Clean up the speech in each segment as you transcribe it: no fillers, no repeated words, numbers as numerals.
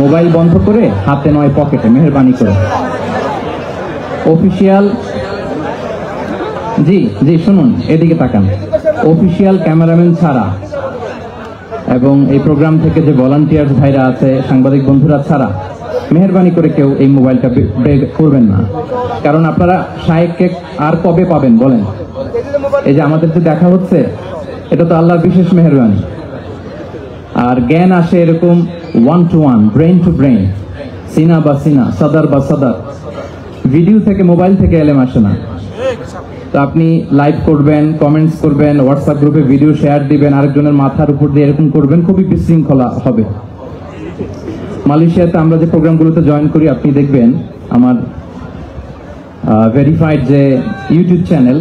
Mobile বন্ধ করে হাতে নয় পকেটে, মেহেরবানি করে। অফিসিয়াল, জি জি শুনুন, এদিকে তাকান। অফিসিয়াল ক্যামেরাম্যান ছাড়া এবং এই প্রোগ্রাম থেকে যে ভলান্টিয়ার ভাইরা আছে, সাংবাদিক বন্ধুরা ছাড়া মেহেরবানি করে কেউ এই মোবাইলটা বের করবেন না। কারণ আপনারা শায়েখকে আর কবে পাবেন বলেন? এই যে আমাদের যে দেখা হচ্ছে, এটা তো আল্লাহর বিশেষ মেহেরবানি। আর জ্ঞান আসে এরকম 1 to 1, ব্রেইন টু ব্রেইন, সিনা বা সিনা, সাদার বা সাদার। ভিডিও থেকে, মোবাইল থেকে এলেম আসে না। তো আপনি লাইভ করবেন, কমেন্টস করবেন, হোয়াটসঅ্যাপ গ্রুপে ভিডিও শেয়ার দিবেন, আরেকজনের মাথার উপর দিয়ে এরকম করবেন, খুবই বিশৃঙ্খলা হবে। মালয়েশিয়াতে আমরা যে প্রোগ্রামগুলোতে জয়েন করি, আপনি দেখবেন আমার ভেরিফাইড যে ইউটিউব চ্যানেল,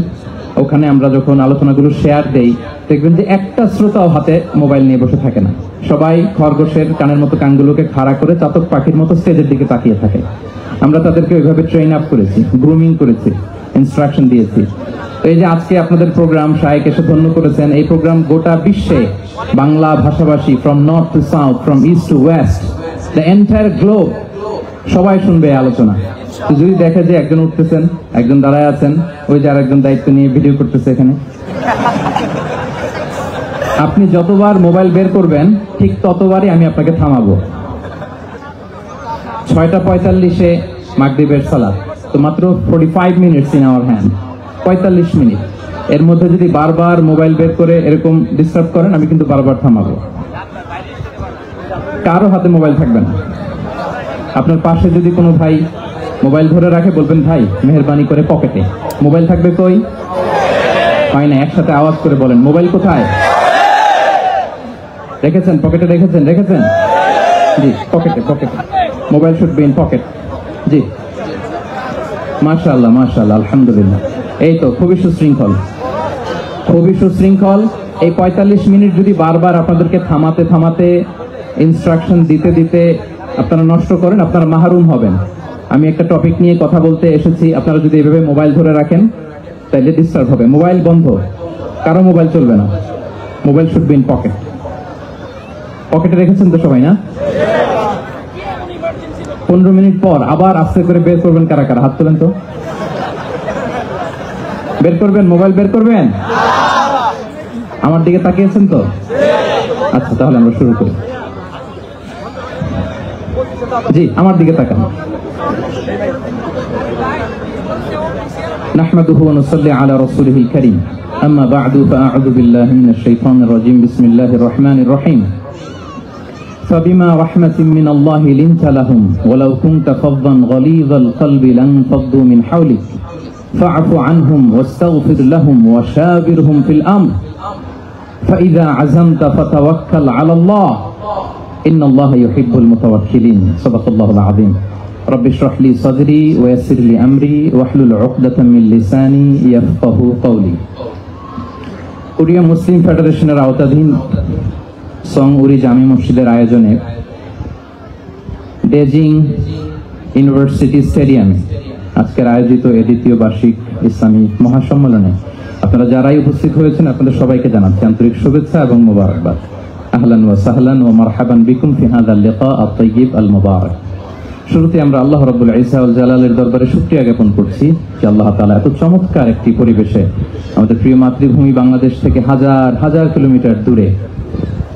ওখানে আমরা যখন আলোচনাগুলো শেয়ার দেই, দেখবেন যে একটা শ্রোতাও হাতে মোবাইল নিয়ে বসে থাকে না। সবাই খরগোশের কানের মতো কানগুলোকে খাড়া করে চাতক পাখির মতো স্টেজের দিকে তাকিয়ে থাকে। আমরা তাদেরকে ওইভাবে ট্রেন আপ করেছি, গ্রুমিং করেছি, ইনস্ট্রাকশন দিয়েছি। এই যে আজকে আপনাদের প্রোগ্রাম শায়েখ এসে ধন্য করেছেন, এই প্রোগ্রাম গোটা বিশ্বে বাংলা ভাষাভাষী, from north two south, from east two West, the entire globe, সবাই শুনবে এই আলোচনা। যদি দেখে যে একজন উঠতেছেন, একজন দাঁড়ায় আছেন, ওই যে আরেকজন দায়িত্ব নিয়ে ভিডিও করতেছে এখানে, আপনি যতবার মোবাইল বের করবেন ঠিক ততবারই আমি আপনাকে থামাবো। 6:45-এ মাগরিবের সালাত, তো মাত্র 45 minutes in our hand, 45 minute. এর মধ্যে যদি বারবার মোবাইল বের করে এরকম ডিস্টার্ব করেন, আমি কিন্তু বারবার থামাবো। কারো হাতে মোবাইল থাকবে না। আপনার পাশে যদি কোনো ভাই মোবাইল ধরে রাখে, বলবেন ভাই মেহেরবানি করে পকেটে। মোবাইল থাকবে কই? হয় না, একসাথে আওয়াজ করে বলেন, মোবাইল কোথায় রেখেছেন? পকেটে রেখেছেন? রেখেছেন? জি, পকেটে, পকেটে। Mobile should be in pocket. জি, মাশাআল্লাহ, মাশাআল্লাহ, আলহামদুলিল্লাহ। এই তো খুবই সুশৃঙ্খল, খুবই সুশৃঙ্খল। এই 45 মিনিট যদি বারবার আপনাদেরকে থামাতে থামাতে, ইনস্ট্রাকশন দিতে দিতে আপনারা নষ্ট করেন, আপনারা মাহরুম হবেন। আমি একটা টপিক নিয়ে কথা বলতে এসেছি, আপনারা যদি এভাবে মোবাইল ধরে রাখেন তাহলে ডিস্টার্ব হবে। মোবাইল বন্ধ, কারো মোবাইল চলবে না। Mobile should be in pocket. পকেটে রেখেছেন তো সবাই, না? 15 মিনিট পর আবার আস্তে করে বের করবেন। কারা কারা হাত তোলেন তো? বের করবেন, মোবাইল বের করবেন। আমার দিকে তাকিয়েছেন তো? আচ্ছা, তাহলে আমরা শুরু করি। জি, আমার দিকে তাকান। নাহমাদুহু ওয়া নুসাল্লি আলা রাসূলিহিল কারীম। আম্মা বা'দু ফাআউযু বিল্লাহি মিনাশ শাইতানির রাজীম। বিসমিল্লাহির রহমানির রহিম। فبما رحمة من الله لنت لهم ولو كنت فظا غليظ القلب لانفضوا من حولك فاعف عنهم واستغفر لهم وشاورهم في الأمر فإذا عزمت فتوكل على الله إن الله يحب المتوكلين صدق الله العظيم رب اشرح لي صدري ويسر لي أمري واحلل عقدة من لساني يفقهوا قولي কোরিয়া মুসলিম ফেডারেশনের আওতাধীন সং উরি জামি মসজিদের আয়োজনে বেজিং ইউনিভার্সিটি স্টেডিয়ামে আজকের আয়োজিত এই দ্বিতীয় বার্ষিক ইসলামী মহাসম্মেলনে আপনারা যারাই উপস্থিত হয়েছেন, আপনাদের সবাইকে জানাচ্ছি আন্তরিক শুভেচ্ছা এবং মোবারকবাদ। আহলান ওয়া সাহলান ওয়া মারহাবান বিকুম ফি হাযাল লিকা আত-তাইয়্যিব আল মুবারক। শুরুতে আমরা আল্লাহ রাব্বুল ইজ্জা ওয়াল জালালের দরবারে শুকরিয়া জ্ঞাপন করছি যে আল্লাহ তাআলা এত চমৎকার একটি পরিবেশে আমাদের প্রিয় মাতৃভূমি বাংলাদেশ থেকে হাজার হাজার কিলোমিটার দূরে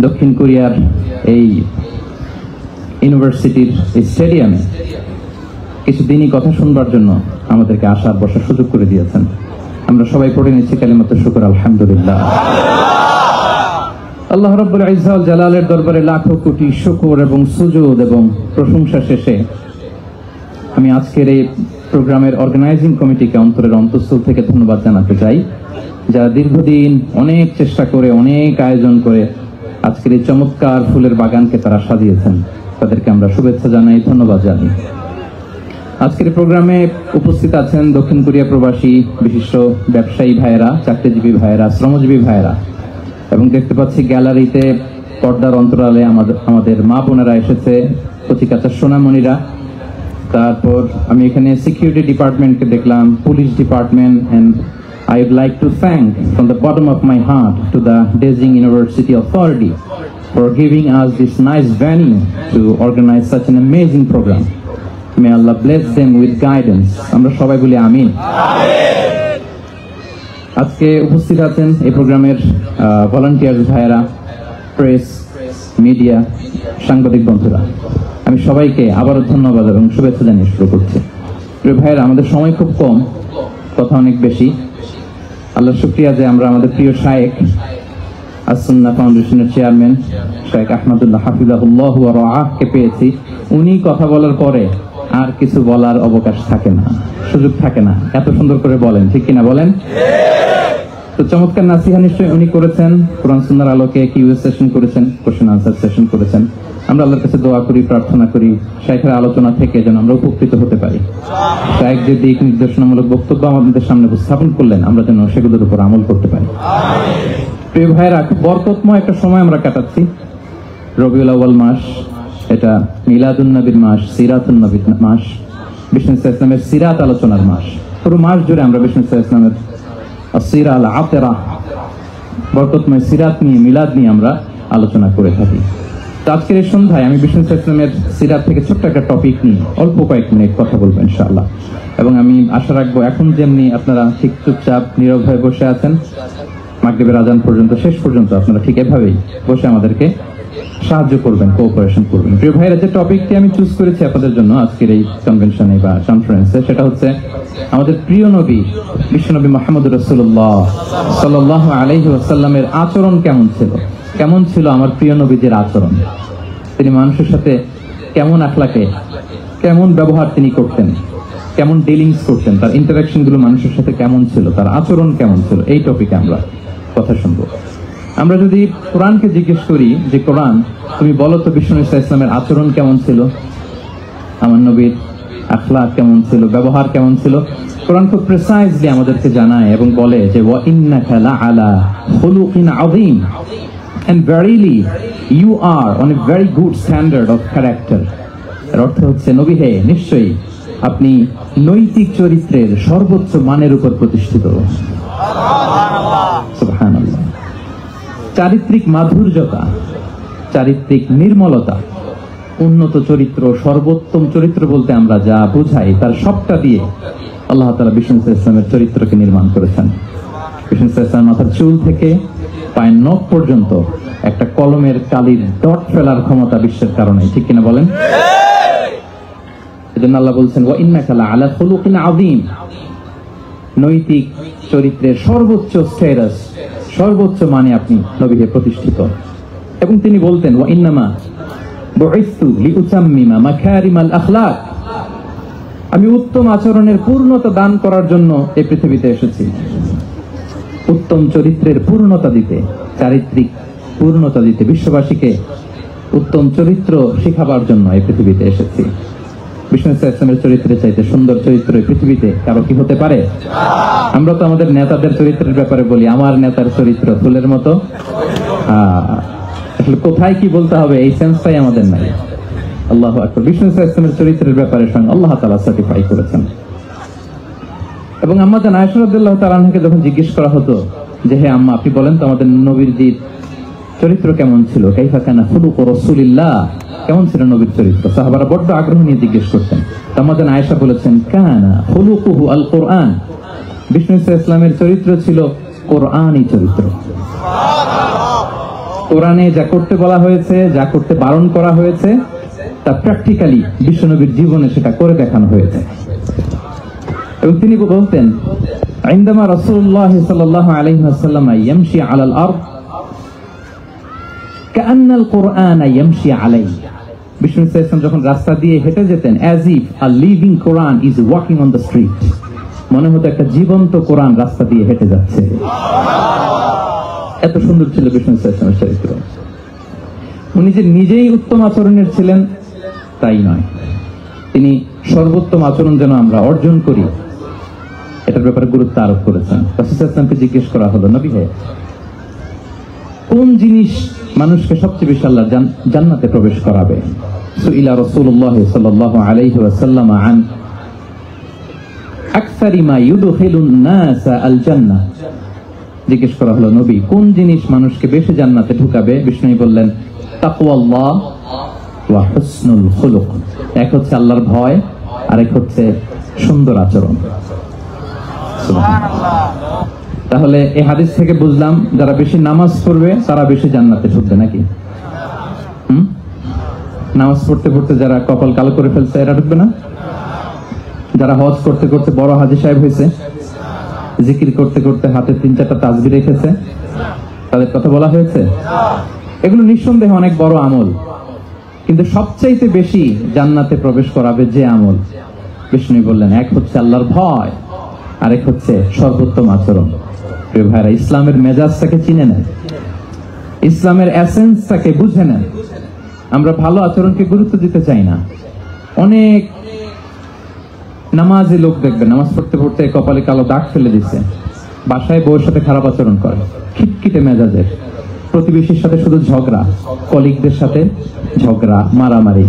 দক্ষিণ কোরিয়ার এই ইউনিভার্সিটির স্টেডিয়ামে কিছু দিনই কথা শুনবার জন্য আমাদেরকে আসার বসার সুযোগ করে দিয়েছেন। আমরা সবাই পড়ে নিচ্ছি কালিমাতুশ শুকর, আলহামদুলিল্লাহ। আল্লাহ রাব্বুল ইজ্জা ওয়াল জালালের দরবারে লাখো কোটি শুকর এবং সুজুদ এবং প্রশংসা শেষে আমি আজকের এই প্রোগ্রামের অর্গানাইজিং কমিটিকে অন্তরের অন্তঃস্থল থেকে ধন্যবাদ জানাতে চাই, যারা দীর্ঘদিন অনেক চেষ্টা করে, অনেক আয়োজন করে আজকের এই চমৎকার ফুলের বাগানকে তারা সাজিয়েছেন। তাদেরকে আমরা শুভেচ্ছা জানাই, ধন্যবাদ জানাই। আজকের প্রোগ্রামে উপস্থিত আছেন দক্ষিণ কোরিয়া প্রবাসী বিশিষ্ট ব্যবসায়ী ভাইয়েরা, চাকরিজীবী ভাইয়েরা, শ্রমজীবী ভাইয়েরা, এবং দেখতে পাচ্ছি গ্যালারিতে পর্দার অন্তরালে আমাদের মা বোনেরা এসেছে, কচিকাচার সোনামণিরা। তারপর আমি এখানে সিকিউরিটি ডিপার্টমেন্টকে দেখলাম, police department, and I would like to thank from the bottom of my heart to the Beijing University Authority for giving us this nice venue to organize such an amazing program. May Allah bless them with guidance. আমরা সবাই বলি আমিন। আজকে উপস্থিত আছেন এই প্রোগ্রামের volunteer ভাইয়েরা, press, media, সাংবাদিক বন্ধুরা, আমি সবাইকে আবারও ধন্যবাদ এবং শুভেচ্ছা জানিয়ে শুরু করছি। প্রিয় ভাইয়েরা, আমাদের সময় খুব কম, কথা অনেক বেশি। আল্লাহ শুকরিয়া যে আমরা আমাদের প্রিয় শায়েখ আস-সুন্নাহ ফাউন্ডেশনের চেয়ারম্যান শায়েখ আহমদুল্লাহ হাফিজাহুল্লাহ ওয়া রাআহকে পেয়েছি। উনি কথা বলার পরে আর কিছু বলার অবকাশ থাকে না, সুযোগ থাকে না, এত সুন্দর করে বলেন, ঠিক কিনা বলেন? তো চমৎকার নাসিহা নিশ্চয়ই উনি করেছেন, কোরআন সুন্নাহর আলোকে কিউএস সেশন করেছেন, কোশ্চেন আনসার সেশন করেছেন। আমরা আল্লাহর কাছে দোয়া করি, প্রার্থনা করি শায়েখের আলোচনা থেকে যেন আমরা উপকৃত হতে পারি। শায়েখ যে দিক নির্দেশনামূলক বক্তব্য আমাদের সামনে উপস্থাপন করলেন, আমরা যেন সেগুলোর উপর আমল করতে পারি। প্রিয় ভাইয়েরা, খুব বরকতময় একটা সময় আমরা কাটাচ্ছি। রবিউল আউয়াল মাস, এটা মিলাদুন নবীর মাস, সিরাতুন নবীর মাস, বিষ্ণু ইসলামের সিরাত আলোচনার মাস। পুরো মাস জুড়ে আমরা বিষ্ণু ইসলামের আসিরা আল আতেরা, বরকতময় সিরাত নিয়ে, মিলাদ নিয়ে আমরা আলোচনা করে থাকি। তো আজকের এই সন্ধ্যায় আমি বিষ্ণু ইসলামের সিরাত থেকে ছোট্ট একটা টপিক নিয়ে অল্প কয়েক মিনিট কথা বলবো ইনশাআল্লাহ। এবং আমি আশা রাখবো এখন যেমনি আপনারা ঠিক চুপচাপ নীরব হয়ে বসে আছেন মাগরিবের আজান পর্যন্ত, শেষ পর্যন্ত আপনারা ঠিক এভাবেই বসে আমাদেরকে সাহায্য করবেন, কোঅপারেশন করবেন। প্রিয় ভাইরা, যে টপিকটি আমি চুজ করেছি আপনাদের জন্য আজকের এই কনভেনশনে বা কনফারেন্সে, সেটা হচ্ছে আমাদের প্রিয় নবী বিশ্বনবী মুহাম্মদ রাসূলুল্লাহ সাল্লাল্লাহু আলাইহি ওয়াসাল্লামের আচরণ কেমন ছিল। কেমন ছিল আমার প্রিয় নবীজির আচরণ? তিনি মানুষের সাথে কেমন আখলাকে, কেমন ব্যবহার তিনি করতেন, কেমন ডিলিংস করতেন, তার ইন্টারাকশন গুলো মানুষের সাথে কেমন ছিল, তার আচরণ কেমন ছিল, এই টপিকে আমরা কথা শুনবো। আমরা যদি কোরআনকে জিজ্ঞেস করি যে কোরআন তুমি বলো তো বিষ্ণু ইসলামের আচরণ কেমন ছিল, আমার নবীর আখলাক কেমন ছিল, ব্যবহার কেমন ছিল, কোরআন খুব প্রিসাইজলি আমাদেরকে জানায় এবং বলে যে ওয়া ইন্নাকা লাআলা খুলুকিন আযীম, and verily you are on a very good standard of character। এর অর্থ হচ্ছে নবী হে, নিশ্চয়ই আপনি নৈতিক চরিত্রের সর্বোচ্চ মানের উপর প্রতিষ্ঠিত। সুবহানাল্লাহ। চারিত্রিক মাধুর্যতা, চারিত্রিক নির্মলতা, উন্নত চরিত্র, সর্বোত্তম চরিত্র বলতে আমরা যা বুঝাই তার সবটা দিয়ে আল্লাহ তাআলা বিষ্ণু ইসলামের চরিত্রকে নির্মাণ করেছেন। বিষ্ণু ইসলামের মাথার চুল থেকে পায়ের নখ পর্যন্ত একটা কলমের কালির ডট ফেলার ক্ষমতা বিশ্বের কারণে, ঠিক কিনা বলেন? এজন্য আল্লাহ বলছেন ওয়া ইন্নাকা লাআলা খুলুকিন আযীম, নৈতিক চরিত্রের সর্বোচ্চ স্ট্যাটাস, সর্বোচ্চ মানে আপনি নবীকে প্রতিষ্ঠিত। এবং তিনি বলতেন ওয়া ইন্নামা বুইসতু লিউতাম্মিমা মাকারিমাল আখলাক, আমি উত্তম আচরণের পূর্ণতা দান করার জন্য এই পৃথিবীতে এসেছি। উত্তম চরিত্রের পূর্ণতা দিতে, চারিত্রিক পূর্ণতা দিতে, বিশ্ববাসীকে উত্তম চরিত্র শিখাবার জন্য এই পৃথিবীতে এসেছি। বিষ্ণু ইসলামের চরিত্রের চাইতে সুন্দর চরিত্র এই পৃথিবীতে কারো কি হতে পারে? আমরা তো আমাদের নেতাদের চরিত্রের ব্যাপারে বলি আমার নেতার চরিত্র ফুলের মতো। আসলে কোথায় কি বলতে হবে এই সেন্সটাই আমাদের নাই। আল্লাহু আকবার। বিষ্ণু ইসলামের চরিত্রের ব্যাপারে স্বয়ং আল্লাহ তাআলা সার্টিফাই করেছেন। এবং আম্মা জান আয়েশা রাদিয়াল্লাহু তাআলা আনহাকে যখন জিজ্ঞেস করা হতো যে হে আম্মা, আপনি বলেন তো আমাদের নবীর চরিত্র কেমন ছিল, কাইফা কানা খুলুকু রাসূলিল্লাহ, কেমন ছিল নবীর চরিত্র, সাহাবারা বড্ড আগ্রহ নিয়ে জিজ্ঞেস করতেন। আম্মা জান আয়েশা বলেছেন কানা খুলুকুহু আল কোরআন, বিষ্ণু ইসলামের চরিত্র ছিল কোরআনী চরিত্র। কোরআনে যা করতে বলা হয়েছে, যা করতে বারণ করা হয়েছে, তা প্র্যাকটিক্যালি বিশ্বনবীর জীবনে সেটা করে দেখানো হয়েছে। এবং তিনি বলতেন عندما رسول الله صلى الله عليه وسلم يمشي على الأرض كأن القرآن يمشي عليه, বিষ্ণু ইসলাম যখন রাস্তা দিয়ে হেঁটে যেতেন as if a living Quran is walking on the street, মনে হতো একটা জীবন্ত কোরআন রাস্তা দিয়ে হেঁটে যাচ্ছে। এত সুন্দর ছিল বিষ্ণু ইসলামের চরিত্র। উনি যে নিজেই উত্তম আচরণের ছিলেন তাই নয়, তিনি সর্বোত্তম আচরণ যেন আমরা অর্জন করি এটার ব্যাপারে গুরুত্ব আরোপ করেছেন। রাসূল সাল্লাল্লাহু আলাইহি ওয়াসাল্লামকে জিজ্ঞেস করা হলো নবী হে, কোন জিনিস মানুষকে সবচেয়ে বেশি আল্লাহ জান্নাতে প্রবেশ করাবে? সুইলা রাসূলুল্লাহ সাল্লাল্লাহু আলাইহি ওয়াসাল্লাম আন আকসারি মা ইউদখিলুন নাস আল জান্নাহ, জিজ্ঞেস করা হলো নবী কোন জিনিস মানুষকে বেশি জান্নাতে ঢুকাবে? বিষ্ণু বললেন তাকওয়াল্লাহ ওয়া হুসনুল খুলুক। এক হচ্ছে আল্লাহর ভয়, আর এক হচ্ছে সুন্দর আচরণ। তাহলে এই হাদিস থেকে বুঝলাম যারা বেশি নামাজ পড়বে তারা বেশি জান্নাতে ঢুকবে নাকি? নামাজ পড়তে পড়তে যারা কপাল কালো করে ফেলছে এরা ঢুকবে না? যারা হজ করতে করতে বড় হাজী সাহেব হয়েছে, জিকির করতে করতে হাতে 3-4টা তাসবিহ রেখেছে, তাদের কথা বলা হয়েছে? এগুলো নিঃসন্দেহে অনেক বড় আমল, কিন্তু সবচাইতে বেশি জান্নাতে প্রবেশ করাবে যে আমল, বিষ্ণু বললেন এক হচ্ছে আল্লাহর ভয়, আরেক হচ্ছে সর্বোত্তম আচরণ। প্রিয় ভাইরা, ইসলামের মেজাজটাকে চিনে নেন, ইসলামের এসেন্সটাকে বুঝে নেন। আমরা ভালো আচরণকে গুরুত্ব দিতে চাই না। অনেক নামাজি লোক দেখবেন নামাজ পড়তে পড়তে কপালে কালো দাগ ফেলে দিচ্ছে, বাসায় বউয়ের সাথে খারাপ আচরণ করে, খিটখিটে মেজাজের, প্রতিবেশীর সাথে শুধু ঝগড়া, কলিগদের সাথে ঝগড়া, মারামারি,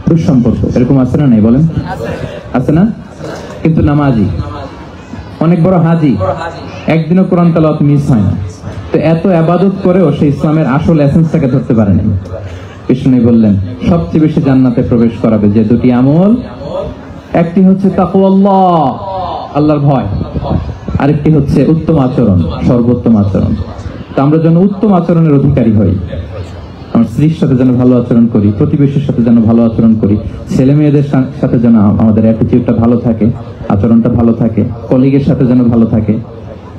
দুঃসম্পর্ক, এরকম আছে না? নাই বলেন, আছে না? কিন্তু নামাজি, অনেক বড় হাজি, একদিনও কোরআন তেলাওয়াত মিস হয় না। তো এত ইবাদত করেও সে ইসলামের আসল এসেন্সটাকে ধরতে পারেনি। বিষ্ণু বললেন সবচেয়ে বেশি জান্নাতে প্রবেশ করাবে যে দুটি আমল, একটি হচ্ছে তাকওয়াল্লাহ, আল্লাহর ভয়, আরেকটি হচ্ছে উত্তম আচরণ, সর্বোত্তম আচরণ। তো আমরা যেন উত্তম আচরণের অধিকারী হই, আমার স্ত্রীর সাথে যেন ভালো আচরণ করি, প্রতিবেশীর সাথে যেন ভালো আচরণ করি, ছেলে মেয়েদের সাথে যেন আমাদের অ্যাটিটিউডটা ভালো থাকে, আচরণটা ভালো থাকে, কলিগের সাথে যেন ভালো থাকে।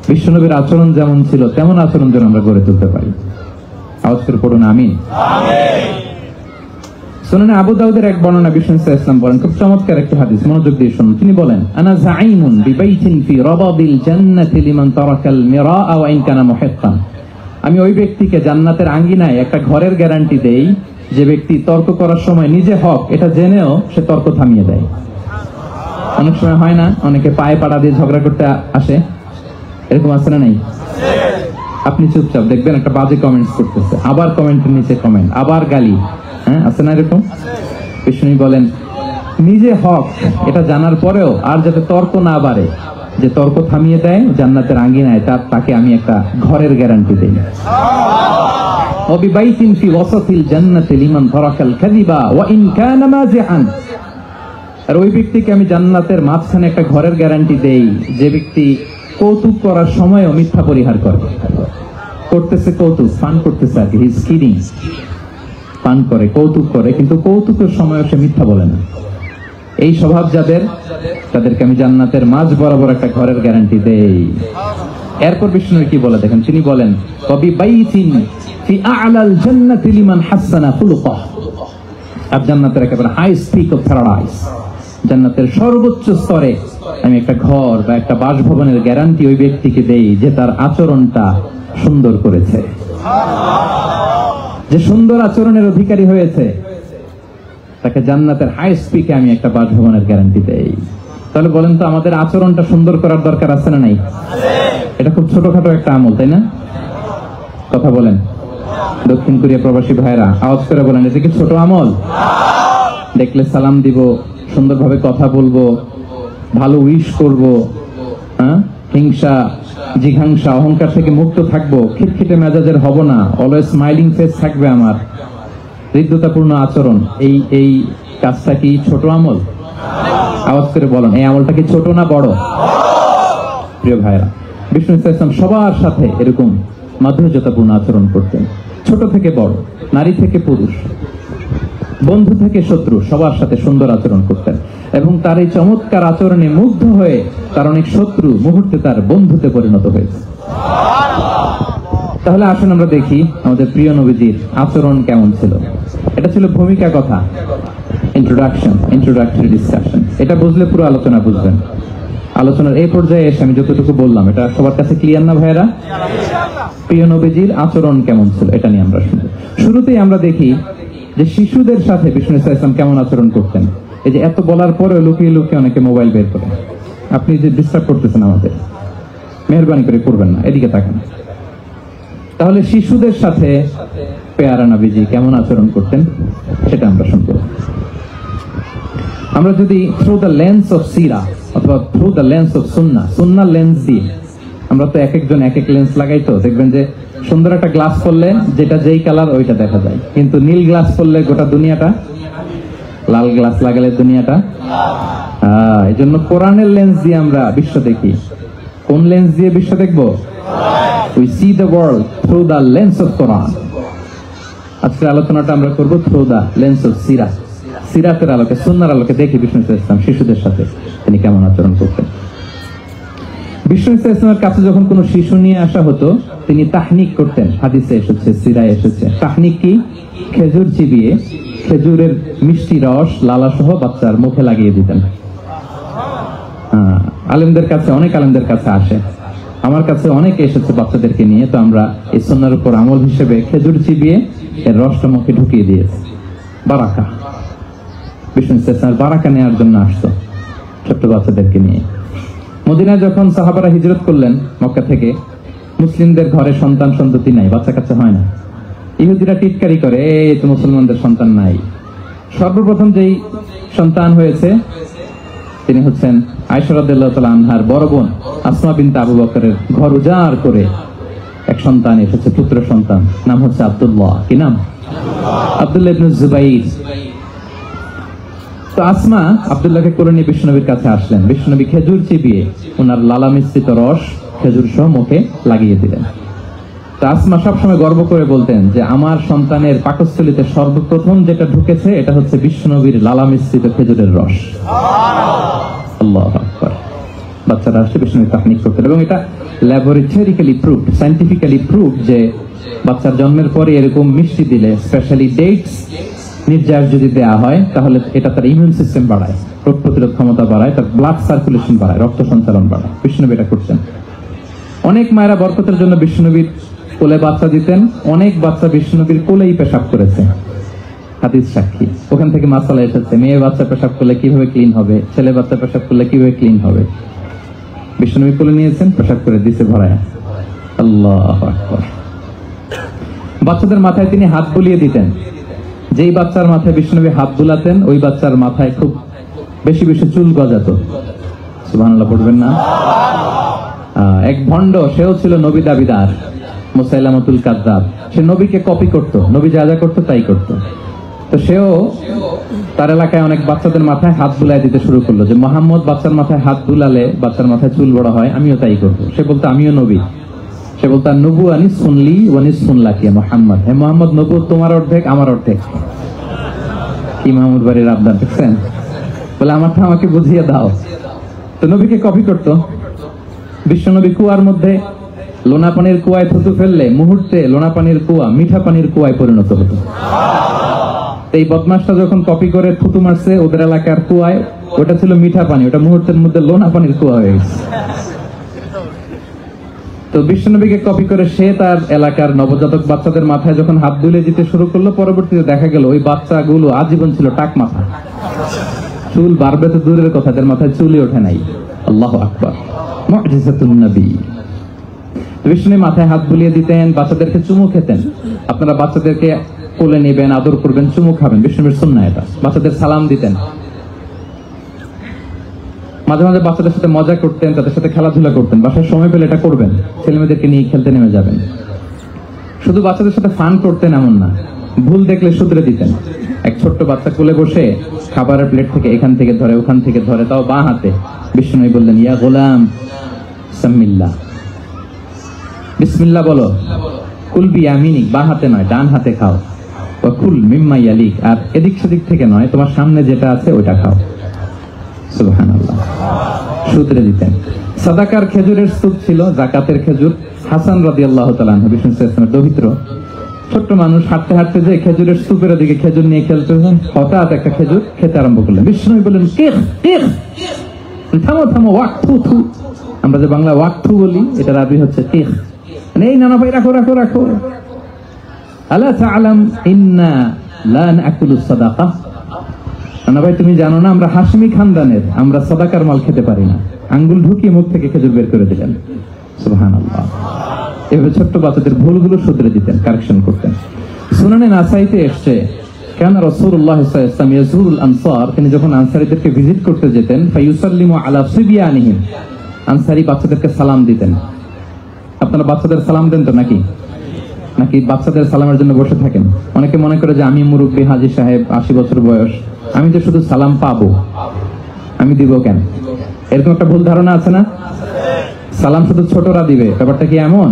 বিশ্বনবীর আচরণ যেমন ছিল তেমন আচরণ যেন আমরা গড়ে তুলতে পারি। আওয়াজ করে পড়ুন আমিন। সুনানে আবু দাউদের এক বর্ণনা বিষ্ণু সাল্লাল্লাহু আলাইহি ওয়াসাল্লাম বলেন, খুব চমৎকার একটা হাদিস, মনোযোগ দিয়ে শুনুন। তিনি বলেন, আনা যাঈমুন বিবাইতিন ফি রাবাদিল জান্নাতি লিমান তারাকাল মিরাআ ওয়া ইন কানা মুহিক্কান। আমি ওই ব্যক্তিকে জান্নাতের আঙ্গিনায় একটা ঘরের গ্যারান্টি দেই যে ব্যক্তি তর্ক করার সময় নিজে হক এটা জেনেও সে তর্ক থামিয়ে দেয়। অনেক সময় হয় না, অনেকে পায়ে পাড়া দিয়ে ঝগড়া করতে আসে, এরকম আছে না? নাই? আপনি চুপচাপ দেখবেন একটা বাজে কমেন্টস করতেছে, আবার কমেন্টের নিচে কমেন্ট, আবার গালি, হ্যাঁ আছে না এরকম? বিষ্ণু বলেন নিজে হক এটা জানার পরেও আর যাতে তর্ক না বাড়ে, যে তর্ক থামিয়ে দেয় জান্নাতের আঙ্গিনায়, তাকে আমি একটা ঘরের গ্যারান্টি দেই। ওয়াবিবাইতিন ফি ওয়াসাতিল জান্নাতি লিমান তারাকাল কাযিবা ওয়া ইন কানা মাযিআন। আর ওই ব্যক্তিকে আমি জান্নাতের মাঝখানে একটা ঘরের গ্যারান্টি দেই যে ব্যক্তি কৌতুক করার সময়ও মিথ্যা পরিহার করে। করতেছে কৌতুক, ফান করতেছে আর কি, হি ইজ কিডিং, ফান করে, কৌতুক করে, কিন্তু কৌতুকের সময়ও সে মিথ্যা বলে না। এই স্বভাব যাদের, তাদেরকে আমি জান্নাতের মাঝ বরাবর একটা ঘরের গ্যারান্টি দেই। এরপর বিষ্ণু কি বলে দেখেন, তিনি বলেন ওয়াবিবাইতিন ফি আ'লাল জান্নাতি লিমান হাসানা খুলুকাহ। আর জান্নাতের একেবারে হাই স্পিক অফ প্যারাডাইস, জান্নাতের সর্বোচ্চ স্তরে আমি একটা ঘর বা একটা বাসভবনের গ্যারান্টি ওই ব্যক্তিকে দেই যে তার আচরণটা সুন্দর করেছে, যে সুন্দর আচরণের অধিকারী হয়েছে, তাকে জান্নাতের হাই স্পিকে আমি একটা বাসভবনের গ্যারান্টি দেই। তাহলে বলেন তো আমাদের আচরণটা সুন্দর করার দরকার আছে না নাই? এটা খুব ছোটখাটো একটা আমল, তাই না? কথা বলেন দক্ষিণ কোরিয়া প্রবাসী ভাইরা, আওয়াজ করে বলেন এটা কি ছোট আমল? দেখলে সালাম দিব, সুন্দরভাবে কথা বলবো, ভালো উইশ করব, হ্যাঁ, হিংসা জিঘাংসা অহংকার থেকে মুক্ত থাকবো, খিটখিটে মেজাজের হব না, অলওয়েজ স্মাইলিং ফেস থাকবে আমার, হৃদ্যতাপূর্ণ আচরণ। এই কাজটা কি ছোট আমল? আওয়াজ করে বলেন এই আমলটা কি ছোট না বড়? প্রিয় ভাইরা, বিষ্ণু ইসলাম সবার সাথে এরকম মাধুর্যতাপূর্ণ আচরণ করতেন, ছোট থেকে বড়, নারী থেকে পুরুষ, বন্ধু থেকে শত্রু, সবার সাথে সুন্দর আচরণ করতেন। এবং তার এই চমৎকার আচরণে মুগ্ধ হয়ে তার অনেক শত্রু মুহূর্তে তার বন্ধুতে পরিণত হয়েছে। তাহলে আসুন আমরা দেখি আমাদের প্রিয় নবীজির আচরণ কেমন ছিল। এটা ছিল ভূমিকা কথা, ইন্ট্রোডাক্টরি ডিসকাশন। এটা বুঝলে পুরো আলোচনা বুঝবেন। আলোচনার এই পর্যায়ে এসে আমি যতটুকু বললাম এটা সবার কাছে ক্লিয়ার না ভাইরা? প্রিয় নবীজির আচরণ কেমন ছিল এটা নিয়ে আমরা শুনবো। শুরুতেই আমরা দেখি যে শিশুদের সাথে বিষ্ণু ইসলাম কেমন আচরণ করতেন। এই যে এত বলার পরে লুকিয়ে লুকিয়ে অনেকে মোবাইল বের করেন, আপনি যে ডিস্টার্ব করতেছেন আমাদের, মেহরবানি করে করবেন না, এদিকে তাকান। তাহলে শিশুদের সাথে পেয়ারা নবীজি কেমন আচরণ করতেন সেটা আমরা শুনবো। আমরা যদি থ্রু দ্য লেন্স অফ সিরা অথবা through the lens of Sunnah lens দিয়ে, আমরা তো এক একজন এক এক লেন্স লাগাই, তো দেখবেন যে সুন্দর একটা গ্লাস পরলে যেটা যেই কালার ওইটা দেখা যায়, কিন্তু নীল গ্লাস পরলে গোটা দুনিয়াটা, লাল গ্লাস লাগালে দুনিয়াটা। এই জন্য কোরআনের লেন্স দিয়ে আমরা বিশ্ব দেখি। কোন লেন্স দিয়ে বিশ্ব দেখবো? We see the world through the lens of Quran. আজকের আলোচনাটা আমরা করব through the lens of সিরাত। সিরাতের আলোকে, সুন্নাহর আলোকে দেখি বিষ্ণু ইসলাম শিশুদের সাথে তিনি কেমন আচরণ করতেন। বিষ্ণু ইসলামের কাছে যখন কোনো শিশু নিয়ে আসা হতো, তিনি তাহনিক করতেন। হাদিসে এসেছে, সিরায় এসেছে। তাহনিক কি? খেজুর চিবিয়ে খেজুরের মিষ্টি রস লালা সহ বাচ্চার মুখে লাগিয়ে দিতেন। আলেমদের কাছে, অনেক আলেমদের কাছে আসে, আমার কাছে অনেকে এসেছে বাচ্চাদেরকে নিয়ে। তো আমরা এই সুন্নাহর উপর আমল হিসেবে খেজুর চিবিয়ে এর রসটা মুখে ঢুকিয়ে দিয়েছি। বারাকা, বিষ্ণু ইসলামের বারাকা নেওয়ার জন্য আসতো ছোট্ট বাচ্চাদেরকে নিয়ে। মদিনায় যখন সাহাবারা হিজরত করলেন মক্কা থেকে, মুসলিমদের ঘরে সন্তান সন্ততি নাই, বাচ্চা কাচ্চা হয় না। ইহুদিরা টিটকারি করে, এই তো মুসলমানদের সন্তান নাই। সর্বপ্রথম যেই সন্তান হয়েছে তিনি হচ্ছেন আয়েশা রাদিয়াল্লাহু তাআলা আনহার বড় বোন আসমা বিনতে আবু বকরের ঘর উজাড় করে এক সন্তান এসেছে, পুত্র সন্তান, নাম হচ্ছে আব্দুল্লাহ। কি নাম? আব্দুল্লাহ ইবনে জুবাইর। তো আসমা আব্দুল্লাহকে কোলে নিয়ে বিশ্বনবীর কাছে আসলেন। বিশ্বনবী খেজুর চিবিয়ে ওনার লালা মিশ্রিত রস খেজুর সহ মুখে লাগিয়ে দিলেন। তো আসমা সবসময় গর্ব করে বলতেন যে আমার সন্তানের পাকস্থলীতে সর্বপ্রথম যেটা ঢুকেছে এটা হচ্ছে বিশ্বনবীর লালা মিশ্রিত খেজুরের রস। আল্লাহু আকবার। বাচ্চারা আসছে বিশ্বনবী তাহনিক করতেন, এবং এটা ল্যাবরেটরিক্যালি প্রুভড, সায়েন্টিফিক্যালি প্রুভড যে বাচ্চার জন্মের পরে এরকম মিষ্টি দিলে, স্পেশালি ডেটস নির্যাস যদি দেয়া হয়, তাহলে এটা তার ইমিউন সিস্টেম বাড়ায়, রোগ প্রতিরোধ ক্ষমতা বাড়ায়, তার ব্লাড সার্কুলেশন বাড়ায়, রক্ত সঞ্চালন বাড়ায়। বিশ্বনবী এটা করতেন। অনেক মায়েরা বরকতের জন্য বিশ্বনবীর কোলে বাচ্চা দিতেন। অনেক বাচ্চা বিশ্বনবীর কোলেই পেশাব করেছে, হাদিস সাক্ষী। ওখান থেকে মাসালা এসেছে, মেয়ে বাচ্চা পেশাব করলে কিভাবে ক্লিন হবে, ছেলে বাচ্চা পেশাব করলে কিভাবে ক্লিন হবে। বিশ্বনবী কোলে নিয়েছেন, পেশাব করে দিছে ভরায়। আল্লাহু আকবার। বাচ্চাদের মাথায় তিনি হাত বুলিয়ে দিতেন। যেই বাচ্চার মাথায় বিশ্বনবী হাত বুলাতেন, ওই বাচ্চার মাথায় খুব বেশি বেশি চুল গজাতো। সুবহানাল্লাহ পড়বেন না? এক ভণ্ড, সেও ছিল নবী দাবিদার, মুসাইলামাতুল কাযযাব। সে নবীকে কপি করত, নবী যা যা করতো তাই করতো। তো সেও তার এলাকায় অনেক বাচ্চাদের মাথায় হাত বুলাই দিতে শুরু করলো, যে মুহাম্মদ বাচ্চার মাথায় হাত বুলালে বাচ্চার মাথায় চুল বড় হয়, আমিও তাই করবো। সে বলতো আমিও নবী। সে বলতো নবুয়ানি শুনলি ওয়ানি শুনলাকি মুহাম্মদ, হে মুহাম্মদ নবুয়ত তোমার অর্ধেক আমার অর্ধেক। কি মাহমুদ বাড়ির আবদার দেখছেন? বলে আমারটা আমাকে বুঝিয়ে দাও। তো নবীকে কপি করতো। বিশ্বনবী কুয়ার মধ্যে লোনা পানির কুয়ায় থুতু ফেললে মুহূর্তে লোনা পানির কুয়া মিঠা পানির কুয়ায় পরিণত হতো। এই বদমাসটা যখন কপি করে থুতু মারছে ওদের এলাকার কুয়ায়, ওটা ছিল মিঠা পানি, ওটা মুহূর্তের মধ্যে লোনা পানির কুয়া হয়ে গেছে। তো বিশ্বনবীকে কপি করে সে তার এলাকার নবজাতক বাচ্চাদের মাথায় যখন হাত বুলিয়ে দিতে শুরু করলো, পরবর্তীতে দেখা গেল ওই বাচ্চাগুলো আজীবন ছিল টাক মাথা। চুল বাড়বে তো দূরের কথা, তাদের মাথায় চুলই ওঠে নাই। আল্লাহু আকবার। মুজিজাতুন নবী। বিষ্ণু মাথায় হাত বুলিয়ে দিতেন, বাচ্চাদেরকে চুমু খেতেন। আপনারা বাচ্চাদেরকে কোলে নেবেন, আদর করবেন, চুমু খাবেন, বিষ্ণুর সুন্নাহ এটা। বাচ্চাদের সালাম দিতেন। মাঝে মাঝে বাচ্চাদের সাথে মজা করতেন, তাদের সাথে খেলাধুলা করতেন। বাসায় সময় পেলে এটা করবেন, ছেলেমেয়েদেরকে নিয়ে খেলতে নেমে যাবেন। শুধু বাচ্চাদের সাথে ফান করতেন এমন না, ভুল দেখলে শুধরে দিতেন। এক ছোট্ট বাচ্চা কোলে বসে খাবারের প্লেট থেকে এখান থেকে ধরে ওখান থেকে ধরে, তাও বাঁ হাতে। বিষ্ণু বললেন ইয়া গোলাম সাম্মিল্লাহ, বিসমিল্লাহ বলো। কুল বিয়ামিনিক, বাঁ হাতে নয় ডান হাতে খাও। ওয়া কুল মিম্মা ইয়ালিক, আর এদিক সেদিক থেকে নয়, তোমার সামনে যেটা আছে ওইটা খাও। সুবহানাল্লাহ। শুধরে দিতেন। সাদাকার খেজুরের স্তূপ ছিল, যাকাতের খেজুর। হাসান রাদিয়াল্লাহু তাআলা আনহু বিষ্ণু ইসলামের দৌহিত্র, ছোট্ট মানুষ, হাঁটতে হাঁটতে যে খেজুরের স্তূপের দিকে খেজুর নিয়ে খেলতেছেন, হঠাৎ একটা খেজুর খেতে আরম্ভ করলেন। বিষ্ণু বললেন কিখ কিখ, থামো থামো, ওয়াক থু থু। আমরা যে বাংলা ওয়াক থু বলি, এটা আরবি হচ্ছে কিখ। এই নানা ভাই রাখো রাখো রাখো। আলা তাআলাম ইন্না লা নাকুলুস সাদাকা, নানা ভাই তুমি জানো না আমরা হাশমি খানদানের, আমরা সাদাকার মাল খেতে পারি না। আঙ্গুল ঢুকিয়ে মুখ থেকে খেজুর বের করে দিলেন। সুবহানাল্লাহ। এভাবে ছোট্ট বাচ্চাদের ভুলগুলো শুধরে দিতেন, কারেকশন করতেন। সুনানে নাসাইতে এসছে, কেন রাসূলুল্লাহ সাল্লাল্লাহু আলাইহি ওয়াসাল্লাম ইয়াজুরুল আনসার, তিনি যখন আনসারীদেরকে ভিজিট করতে যেতেন, ফায়ুসাল্লিমু আলা সিবিয়ানিহিম, আনসারী বাচ্চাদেরকে সালাম দিতেন। আপনারা বাচ্চাদের সালাম দেন তো নাকি? নাকি বাচ্চাদের সালামের জন্য বসে থাকেন? অনেকে মনে করে যে আমি মুরব্বী হাজী সাহেব, 80 বছর বয়স, আমি তো শুধু সালাম পাবো, আমি দিব কেন? এরকম একটা ভুল ধারণা আছে না? সালাম শুধু ছোটরা দিবে, ব্যাপারটা কি এমন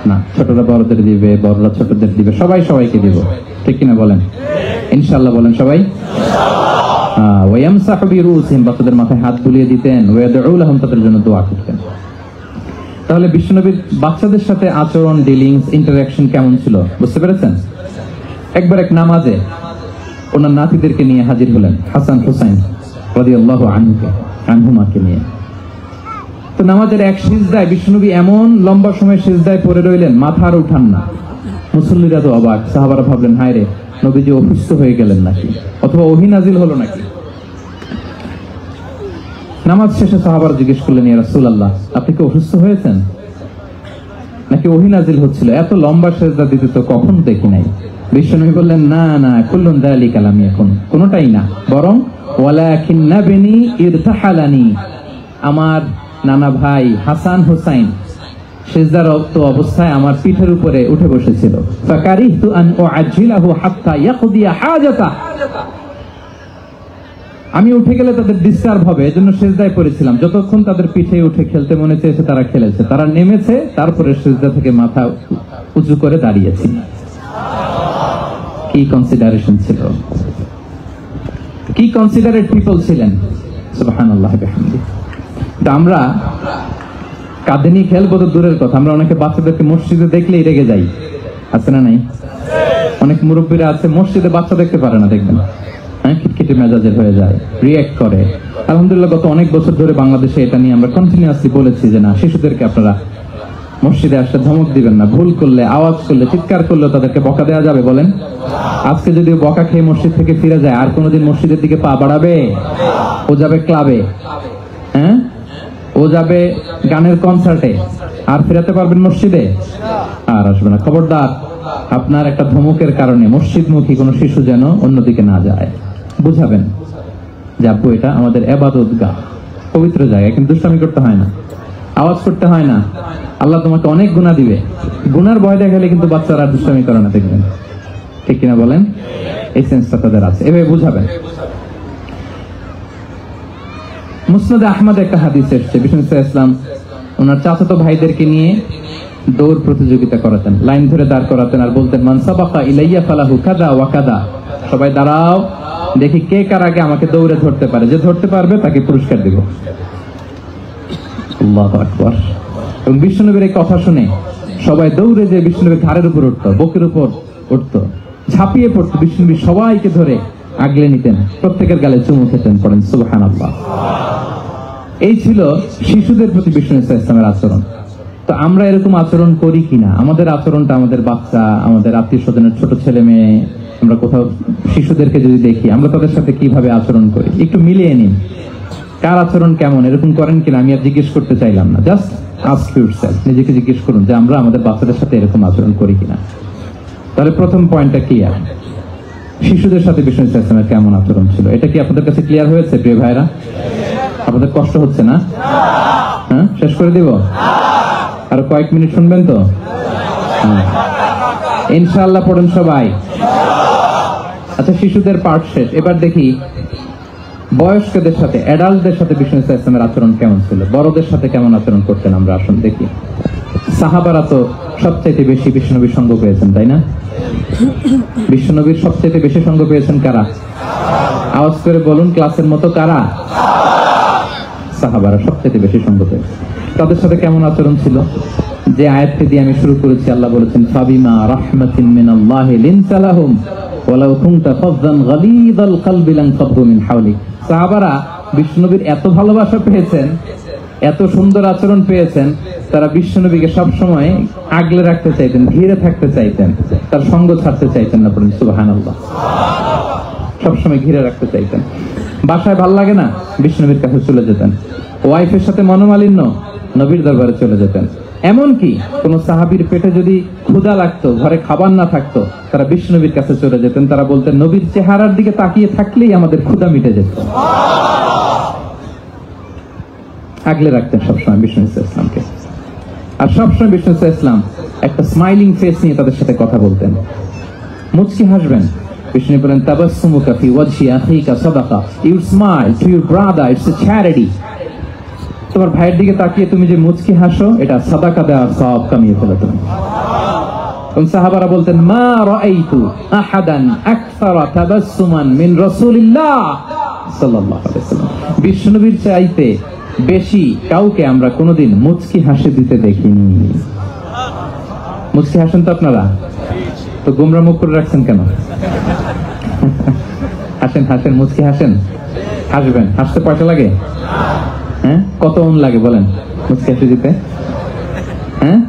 না? ছোটরা বড়দের দিবে, বড়রা ছোটদের দিবে, সবাই সবাইকে দিব, ঠিক কিনা বলেন? ইনশাআল্লাহ বলেন সবাই। ওয়ায়ামসাহু বিরুসিহিম, বাচ্চাদের মাথায় হাত বুলিয়ে দিতেন, ওয়ায়াদউ লাহুম, তাদের জন্য দোয়া করতেন। তাহলে বিশ্বনবীর বাচ্চাদের সাথে আচরণ, ডিলিংস, ইন্টারঅ্যাকশন কেমন ছিল বুঝতে পেরেছেন? একবার এক নামাজে ওনার নাতিদেরকে নিয়ে হাজির হলেন, হাসান হুসাইন রাদিয়াল্লাহু আনহুমাকে নিয়ে। তো নামাজের এক সিজদায় বিশ্বনবী এমন লম্বা সময় সিজদায় পড়ে রইলেন, মাথা আর উঠান না। মুসল্লিরা তো অবাক, সাহাবারা ভাবলেন হায় রে, নবীজি অসুস্থ হয়ে গেলেন নাকি, অথবা ওহী নাজিল হলো নাকি। নামাজ শেষে সাহাবারা জিজ্ঞেস করলেন, ইয়া রাসূলুল্লাহ, আপনি কি অসুস্থ হয়েছেন নাকি ওহী নাজিল হচ্ছিল? এত লম্বা সিজদা দিতে তো কখন দেখি নাই। বিশ্বনবী বললেন, না না, কুল্লুন যালিকা লাম ইয়াকুন, কোনটাই না, বরং ওয়ালাকিন্না বিনি ইরতাহালানি, আমার নানা ভাই হাসান হুসাইন সিজদারত অবস্থায় আমার পিঠের উপরে উঠে বসেছিল। ফাকারিহতু আন উআজ্জিলাহু হাত্তা ইয়াকদিয়া হাজাতা, আমি উঠে গেলে তাদের ডিস্টার্ব হবে, এজন্য সিজদায় পড়েছিলাম। যতক্ষণ তাদের পিঠে উঠে খেলতে মনে চেয়েছে তারা খেলেছে, তারা নেমেছে, তারপরে সিজদা থেকে মাথা উঁচু করে দাঁড়িয়েছি। কি কনসিডারেশন ছিল, কি কনসিডারেট পিপল ছিলেন, সুবহানাল্লাহ বিহামদিহি। আমরা কাঁধে নিয়ে খেলবো তো দূরের কথা, আমরা অনেকে বাচ্চাদেরকে মসজিদে দেখলেই রেগে যাই, আছে না নাই? অনেক মুরব্বীরা আছে মসজিদে বাচ্চা দেখতে পারে না, দেখবেন হ্যাঁ, খিটখিটে মেজাজের হয়ে যায়, রিঅ্যাক্ট করে। আলহামদুলিল্লাহ গত অনেক বছর ধরে বাংলাদেশে এটা নিয়ে আমরা কন্টিনিউয়াসলি বলেছি যে না, শিশুদেরকে আপনারা মসজিদে আসলে ধমক দিবেন না, ভুল করলে, আওয়াজ করলে, চিৎকার করলে তাদেরকে বকা দেওয়া যাবে? বলেন। আজকে যদি বকা খেয়ে মসজিদ থেকে ফিরে যায়, আর কোনোদিন মসজিদের দিকে পা বাড়াবে? ও যাবে ক্লাবে, হ্যাঁ, ও যাবে গানের কনসার্টে, আর ফেরাতে পারবেন মসজিদে? আর আসবে না। খবরদার, আপনার একটা ধমকের কারণে মসজিদমুখী কোনো শিশু যেন অন্যদিকে না যায়। বুঝাবেন যে আব্বু, এটা আমাদের ইবাদতগাহ, পবিত্র জায়গা, কিন্তু দুষ্টামি করতে হয় না, আওয়াজ করতে হয় না, আল্লাহ তোমাকে অনেক গুনাহ দিবে। গুনার ভয় দেখালে কিন্তু বাচ্চারা দুষ্টামি করে না, দেখবেন, ঠিক কিনা বলেন? এই সেন্সটা তাদের আছে, এভাবে বুঝাবেন। মুসনাদে আহমদে একটা হাদিস এসেছে, বিষ্ণু ইসলাম ওনার চাচাতো ভাইদেরকে নিয়ে দৌড় প্রতিযোগিতা করাতেন, লাইন ধরে দাঁড় করাতেন, আর বলতেন, মান সাবাকা ইলাইয়া ফালাহু কাদা ওয়া কাদা, সবাই দাঁড়াও, দেখি কে কার আগে আমাকে দৌড়ে ধরতে পারে, যে ধরতে পারবে তাকে পুরস্কার দেব। আল্লাহু আকবার। এবং বিষ্ণুনবীর এই কথা শুনে সবাই দৌড়ে যে বিষ্ণুনবীর ঘাড়ের উপর উঠতো, বুকের উপর উঠতো, ঝাঁপিয়ে পড়তো, বিষ্ণুনবী সবাইকে ধরে আগলে নিতেন, প্রত্যেকের গালে চুমু খেতেন। পড়েন সুবহানাল্লাহ। এই ছিল শিশুদের প্রতি বিষ্ণু ইসলামের আচরণ। তো আমরা এরকম আচরণ করি কিনা? আমাদের আচরণটা আমাদের বাচ্চা, আমাদের আত্মীয় স্বজনের ছোট ছেলে মেয়ে, আমরা কোথাও শিশুদেরকে যদি দেখি, আমরা তাদের সাথে কিভাবে আচরণ করি, একটু মিলিয়ে নিন কার আচরণ কেমন, এরকম করেন কিনা। আমি আর জিজ্ঞেস করতে চাইলাম না, জাস্ট আস্ক ইউরসেলফ, নিজেকে জিজ্ঞেস করুন যে আমরা আমাদের বাচ্চাদের সাথে এরকম আচরণ করি কিনা। তাহলে প্রথম পয়েন্টটা কি, আর শিশুদের সাথে বিষ্ণু ইসলামের কেমন আচরণ ছিল, এটা কি আপনাদের কাছে ক্লিয়ার হয়েছে প্রিয় ভাইরা? আপনাদের কষ্ট হচ্ছে না? হ্যাঁ, শেষ করে দিব? আর কয়েক মিনিট শুনবেন তো? ইনশাআল্লাহ পড়েন সবাই। আচ্ছা, শিশুদের পার্ট শেষ, এবার দেখি বয়স্কদের সাথে, অ্যাডাল্টদের সাথে বিষ্ণু ইসলামের আচরণ কেমন ছিল, বড়দের সাথে কেমন আচরণ করতেন। আমরা আসুন দেখি। সাহাবারা তো সবচাইতে বেশি বিশ্বনবীর সঙ্গ পেয়েছেন, তাই না? বিশ্বনবীর সবচাইতে বেশি সঙ্গ পেয়েছেন কারা? আওয়াজ করে বলুন, ক্লাসের মতো কারা? সাহাবারা সবচাইতে বেশি সঙ্গ পেয়েছেন। তাদের সাথে কেমন আচরণ ছিল? যে আয়াতটি দিয়ে আমি শুরু করেছি, আল্লাহ বলেছেন, ফাবিমা রাহমাতিন মিনাল্লাহি লিনতা লাহুম ওয়ালাউ কুনতা ফাযযান গালিযাল কলবি লানফাদ্দু মিন হাওলিক। সাহাবারা বিশ্বনবীর এত ভালোবাসা পেয়েছেন, এত সুন্দর আচরণ পেয়েছেন, তারা বিশ্বনবীকে সবসময় আগলে রাখতে চাইতেন, ঘিরে থাকতে চাইতেন, তার সঙ্গ ছাড়তে চাইতেন না। বলেন সুবহানাল্লাহ। সবসময় ঘিরে রাখতে চাইতেন। বাসায় ভাল লাগে না, বিশ্বনবীর কাছে চলে যেতেন। ওয়াইফের সাথে মনোমালিন্য, নবীর দরবারে চলে যেতেন। এমনকি কোন সাহাবীর পেটে যদি ক্ষুধা লাগতো, ঘরে খাবার না থাকতো, তারা বিশ্বনবীর কাছে চলে যেতেন। তারা বলতেন, নবীর চেহারার দিকে তাকিয়ে থাকলেই আমাদের ক্ষুধা মিটে যেত। আগলে রাখতেন সবসময় বিষ্ণু ইসলামকে। আর সবসময় বিষ্ণু ইসলাম একটা স্মাইলিং ফেস নিয়ে তাদের সাথে কথা বলতেন, মুচকি হাসবেন। বিষ্ণু বলেন তাবাসসুমুকা ফি ওয়াজহি আখিকা সাদাকা, you smile to your brother, it's a charity. তোমার ভাইয়ের দিকে তাকিয়ে তুমি যে মুচকি হাসো, এটা সাদাকা দেওয়ার সওয়াব কামিয়ে ফেলো তুমি। সাহাবারা বলতেন মা রাআইতু আহাদান আকসারা তাবাসসুমান মিন রাসূলিল্লাহ সাল্লাল্লাহু আলাইহি ওয়াসাল্লাম, বিশ্বনবীর চাইতে বেশি কাউকে আমরা কোনোদিন মুচকি হাসি দিতে দেখিনি। মুচকি হাসেন তো আপনারা? তো গোমরা মুখ করে রাখছেন কেন? হাসেন হাসেন, মুচকি হাসেন, হাসবেন। হাসতে পয়সা লাগে? হ্যাঁ, কত লাগে বলেন মুচকি হাসি দিতে? হ্যাঁ,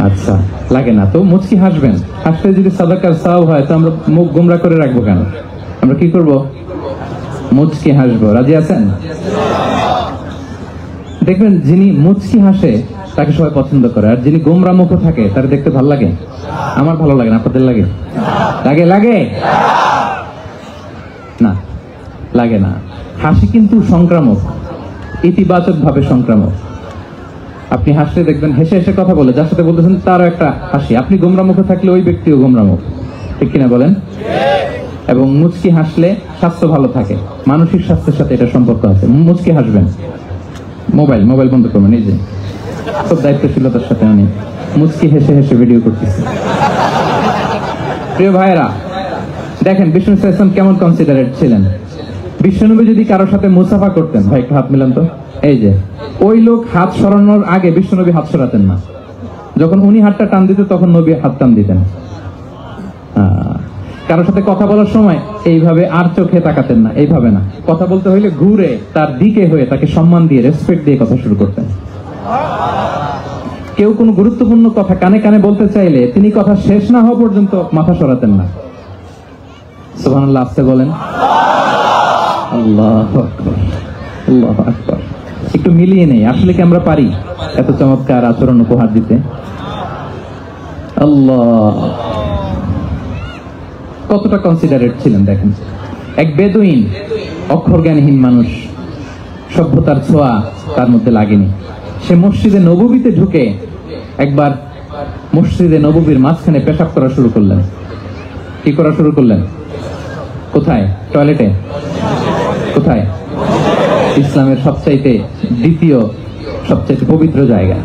আচ্ছা, লাগে না তো মুচকি হাসবেন। হাসতে যদি সাদাকার সওয়াব হয় তো আমরা মুখ গোমরা করে রাখবো কেন? আমরা কি করব? মুচকি হাসবো। রাজি আছেন? দেখবেন যিনি মুচকি হাসে তাকে সবাই পছন্দ করে, আর যিনি গোমরা মুখ থাকে তার দেখতে ভালো লাগে। আমার ভালো লাগে না, আপনাদের লাগে? লাগে? লাগে না, লাগে না। হাসি কিন্তু সংক্রামক, ইতিবাচক ভাবে সংক্রামক। আপনি হাসলে দেখবেন হেসে হেসে কথা বলে যার সাথে বলতেছেন তারও একটা হাসি। আপনি গোমরা মুখে থাকলে ওই ব্যক্তিও গোমরা মুখ, ঠিক কিনা বলেন? এবং মুচকি হাসলে স্বাস্থ্য ভালো থাকে, মানসিক স্বাস্থ্যের সাথে এটা সম্পর্ক আছে। মুচকি হাসবেন। মোবাইল বন্ধ করবেন। এই যে খুব দায়িত্বশীলতার সাথে আমি মুচকি হেসে হেসে ভিডিও করতেছি। প্রিয় ভাইয়েরা, দেখেন বিষ্ণু সাল্লাল্লাহু আলাইহি ওয়াসাল্লাম কেমন কনসিডারেট ছিলেন। বিশ্বনবী যদি কারোর সাথে মুসাফা করতেন, ভাই একটু হাত মিলান তো, এই যে ওই লোক হাত সরানোর আগে বিশ্বনবী হাত সরাতেন না। যখন উনি হাতটা টান দিতেন তখন নবী হাত টান দিতেন। কারোর সাথে কথা বলার সময় এইভাবে আর চোখে তাকাতেন না, এইভাবে না। কথা বলতে হইলে ঘুরে তার দিকে হয়ে তাকে সম্মান দিয়ে, রেসপেক্ট দিয়ে কথা শুরু করতেন। কেউ কোনো গুরুত্বপূর্ণ কথা কানে কানে বলতে চাইলে তিনি কথা শেষ না হওয়া পর্যন্ত মাথা সরাতেন না। সুবহানাল্লাহ, আস্তে বলেন। আল্লাহু আকবার, আল্লাহু আকবার। একটু মিলিয়ে নেই, আসলে কি আমরা পারি এত চমৎকার আচরণ উপহার দিতে? আল্লাহ, কতটা কনসিডারেট ছিলেন দেখেন। এক বেদুইন, অক্ষর জ্ঞানহীন মানুষ, সভ্যতার ছোঁয়া তার মধ্যে লাগেনি। সে মসজিদে নববীতে ঢুকে একবার মসজিদে নববীর মাঝখানে পেশাব করা শুরু করলেন। কি করা শুরু করলেন? কোথায়? টয়লেটে? কোথায়? ইসলামের সবচাইতে দ্বিতীয় সবচাইতে পবিত্র জায়গা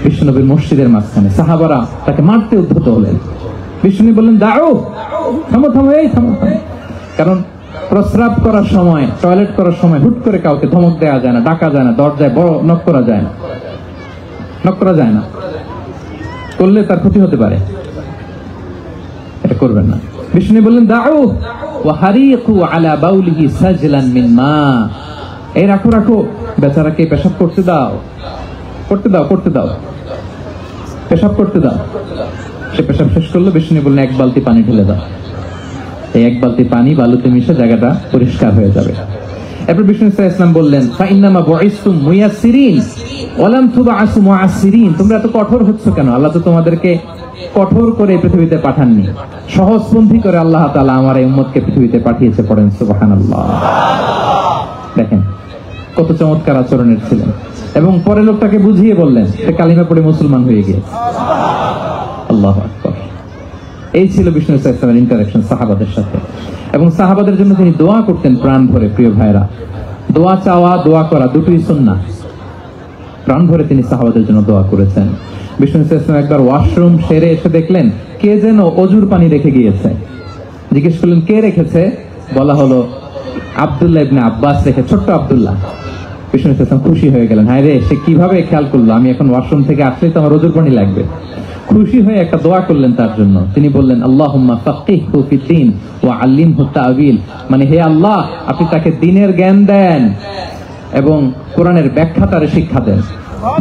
বিশ্বনবীর মসজিদের মাঝখানে। সাহাবারা তাকে মারতে উদ্ধত হলেন। বিষ্ণু বললেন দাও, থামো থামো, এই থামো থামো। কারণ প্রস্রাব করার সময়, টয়লেট করার সময় হুট করে কাউকে ধমক দেওয়া যায় না, ডাকা যায় না, দরজায় বড় নক করা যায় না, নক করা যায় না, করলে তার ক্ষতি হতে পারে, এটা করবেন না। বিষ্ণু বললেন দাও ওয়া হারিকু আলা বাউলিহি সাজলান মিন মা, এই রাখো রাখো, বেচারাকে পেশাব করতে দাও, করতে দাও, করতে দাও, পেশাব করতে দাও। সে পেশাব শেষ করলো। বিষ্ণু বললেন এক বালতি পানি ঢেলে দাও। এই এক বালতি পানি বালুতে মিশে জায়গাটা পরিষ্কার হয়ে যাবে। এরপর বিষ্ণু সাল্লাল্লাহু আলাইহি ওয়াসাল্লাম বললেন ফাইন্নামা বুইসতুম মুয়াসসিরিন ওয়া লাম তুবআসু মুআসসিরিন, তোমরা এত কঠোর হচ্ছ কেন? আল্লাহ তো তোমাদেরকে কঠোর করে পৃথিবীতে পাঠাননি, সহজপন্থী করে আল্লাহ তাআলা আমার এই উম্মতকে পৃথিবীতে পাঠিয়েছে। পড়েন সুবহানাল্লাহ। দেখেন কত চমৎকার আচরণের ছিলেন। এবং পরে লোকটাকে বুঝিয়ে বললেন, সে কালিমা পড়ে মুসলমান হয়ে গিয়েছে। আল্লাহু আকবার। এই ছিল বিষ্ণু সাল্লাল্লাহু আলাইহি ওয়াসাল্লামের ইন্টারঅ্যাকশন সাহাবাদের সাথে। এবং সাহাবাদের জন্য তিনি দোয়া করতেন প্রাণ ভরে। প্রিয় ভাইরা, দোয়া চাওয়া, দোয়া করা দুটোই সুন্নাহ। প্রাণ ভরে তিনি সাহাবাদের জন্য দোয়া করেছেন। বিষ্ণু সাল্লাল্লাহু আলাইহি ওয়াসাল্লাম একবার ওয়াশরুম সেরে এসে দেখলেন কে যেন অজুর পানি রেখে গিয়েছে। জিজ্ঞেস করলেন কে রেখেছে? বলা হলো আব্দুল্লাহ ইবনে আব্বাস রেখে, ছোট্ট আব্দুল্লাহ। বিষ্ণু সাল্লাল্লাহু আলাইহি ওয়াসাল্লাম খুশি হয়ে গেলেন, হায় রে, সে কিভাবে খেয়াল করলো আমি এখন ওয়াশরুম থেকে আসলেই তো আমার অজুর পানি লাগবে। খুশি হয়ে একটা দোয়া করলেন তার জন্য। তিনি বললেন আল্লাহুম্মা ফাক্কিহহু ফিদ্দীন ওয়া আল্লিমহু তা'ওয়িল, মানে হে আল্লাহ আপনি তাকে দ্বীনের জ্ঞান দেন এবং কোরআনের ব্যাখ্যা তারে শিক্ষা দেন।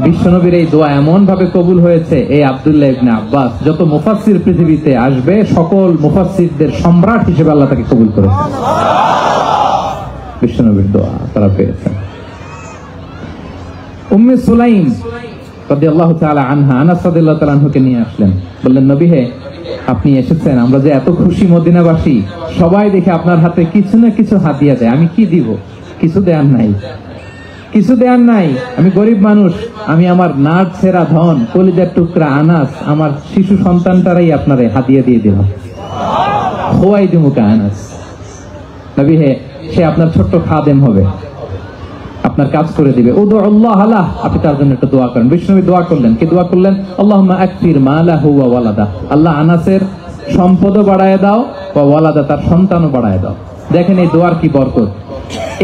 বিশ্বনবীর এই দোয়া এমন ভাবে কবুল হয়েছে, এই আব্দুল্লাহ ইবনে আব্বাস যত মুফাসসির পৃথিবীতে আসবে সকল মুফাসসিরদের সম্রাট হিসেবে আল্লাহ তাকে কবুল করেছেন। বিশ্বনবীর দোয়া তারা পেয়েছেন। উম্মে সুলাইম রাদিয়াল্লাহু তাআলা আনহা, আনাস রাদিয়াল্লাহু তাআলা আনহুকে নিয়ে আসলেন। বললেন নবী হে, আপনি এসেছেন, আমরা যে এত খুশি মদিনাবাসী, সবাই দেখে আপনার হাতে কিছু না কিছু হাদিয়া দেয়, আমি কি দিব? কিছু দেয়ার নাই। কিছু দেয়ার নাই, আমি গরিব মানুষ, আমি আমার নাট ছেঁড়া ধন, কলিজার টুকরা আনাস, আমার শিশু সন্তানটারাই আপনারে হাদিয়া দিয়ে দিলাম। খোয়াই দিমুকা আনাস। নবী হে, সে আপনার ছোট্ট খাদেম হবে, আপনার কাজ করে দিবে। উদু আল্লাহ আলাহ, আপনি তার জন্য একটা দোয়া করেন। বিষ্ণু দোয়া করলেন, কি দোয়া করলেন? আল্লাহুম্মা আকফির মালাহু ওয়া ওয়ালাদা, আল্লাহ আনাসের সম্পদও বাড়ায় দাও, ওয়া ওয়ালাদা, তার সন্তানও বাড়ায় দাও। দেখেন এই দোয়ার কি বরকত।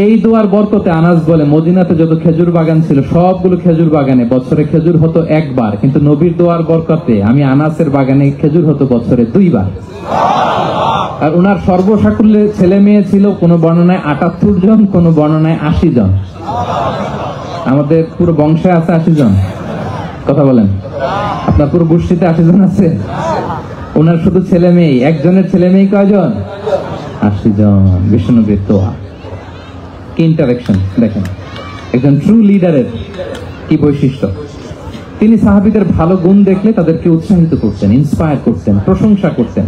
এই দোয়ার বরকতে আনাস বলে, মদিনাতে যত খেজুর বাগান ছিল সবগুলো খেজুর বাগানে বছরে খেজুর হতো একবার, কিন্তু নবীর দোয়ার বরকতে আমি আনাসের বাগানে খেজুর হতো বছরে 2 বার। আর ওনার সর্বসাকুল্যে ছেলে মেয়ে ছিল, কোন বর্ণনায় 78 জন, কোন বর্ণনায় 80 জন। আমাদের পুরো বংশে আছে 80 জন, কথা বলেন। আপনার পুরো গোষ্ঠীতে 80 জন আছে? ওনার শুধু ছেলে মেয়ে, একজনের ছেলে মেয়ে কয়জন? 80 জন। বিষ্ণুনবীর দোয়া কি ইন্টারেকশন দেখেন, একজন ট্রু লিডারের কি বৈশিষ্ট্য। তিনি সাহাবীদের ভালো গুণ দেখলে তাদেরকে উৎসাহিত করতেন, ইন্সপায়ার করতেন, প্রশংসা করতেন।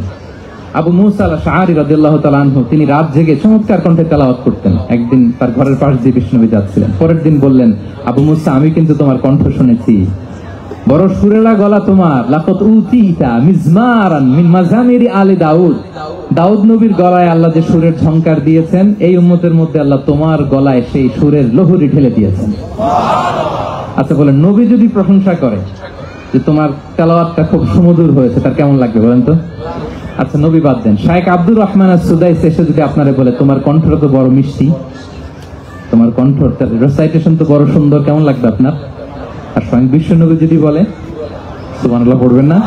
আবু মুসা আল-আশআরী রাদিয়াল্লাহু তাআলা আনহু, তিনি রাত জেগে চমৎকার কণ্ঠে তেলাওয়াত করতেন। একদিন তার ঘরের পাশ দিয়ে বিষ্ণুনবী যাচ্ছিলেন, পরের দিন বললেন, আবু মুসা, আমি কিন্তু তোমার কণ্ঠ শুনেছি, বড় সুরেলা গলা তোমার। লাকাদ উতিতা মিজমারান মিন মাজামিরি আলি দাউদ, দাউদ নবীর গলায় আল্লাহ যে সুরের ঝংকার দিয়েছেন, এই উম্মতের মধ্যে আল্লাহ তোমার গলায় সেই সুরের লহরী ঢেলে দিয়েছেন। আচ্ছা বলেন, নবী যদি প্রশংসা করে যে তোমার তেলাওয়াতটা খুব সুমধুর হয়েছে, তার কেমন লাগবে বলেন তো? আচ্ছা নবী বাদ দেন, শাইখ আব্দুর রহমান আস-সুদাইস এসে যদি আপনারে বলে, তোমার কণ্ঠটা তো বড় মিষ্টি, তোমার কণ্ঠ রেসাইটেশন তো বড় সুন্দর, কেমন লাগবে আপনার? আর স্বয়ং বিশ্বনবী যদি বলে, সুবহানাল্লাহ পড়বেন না?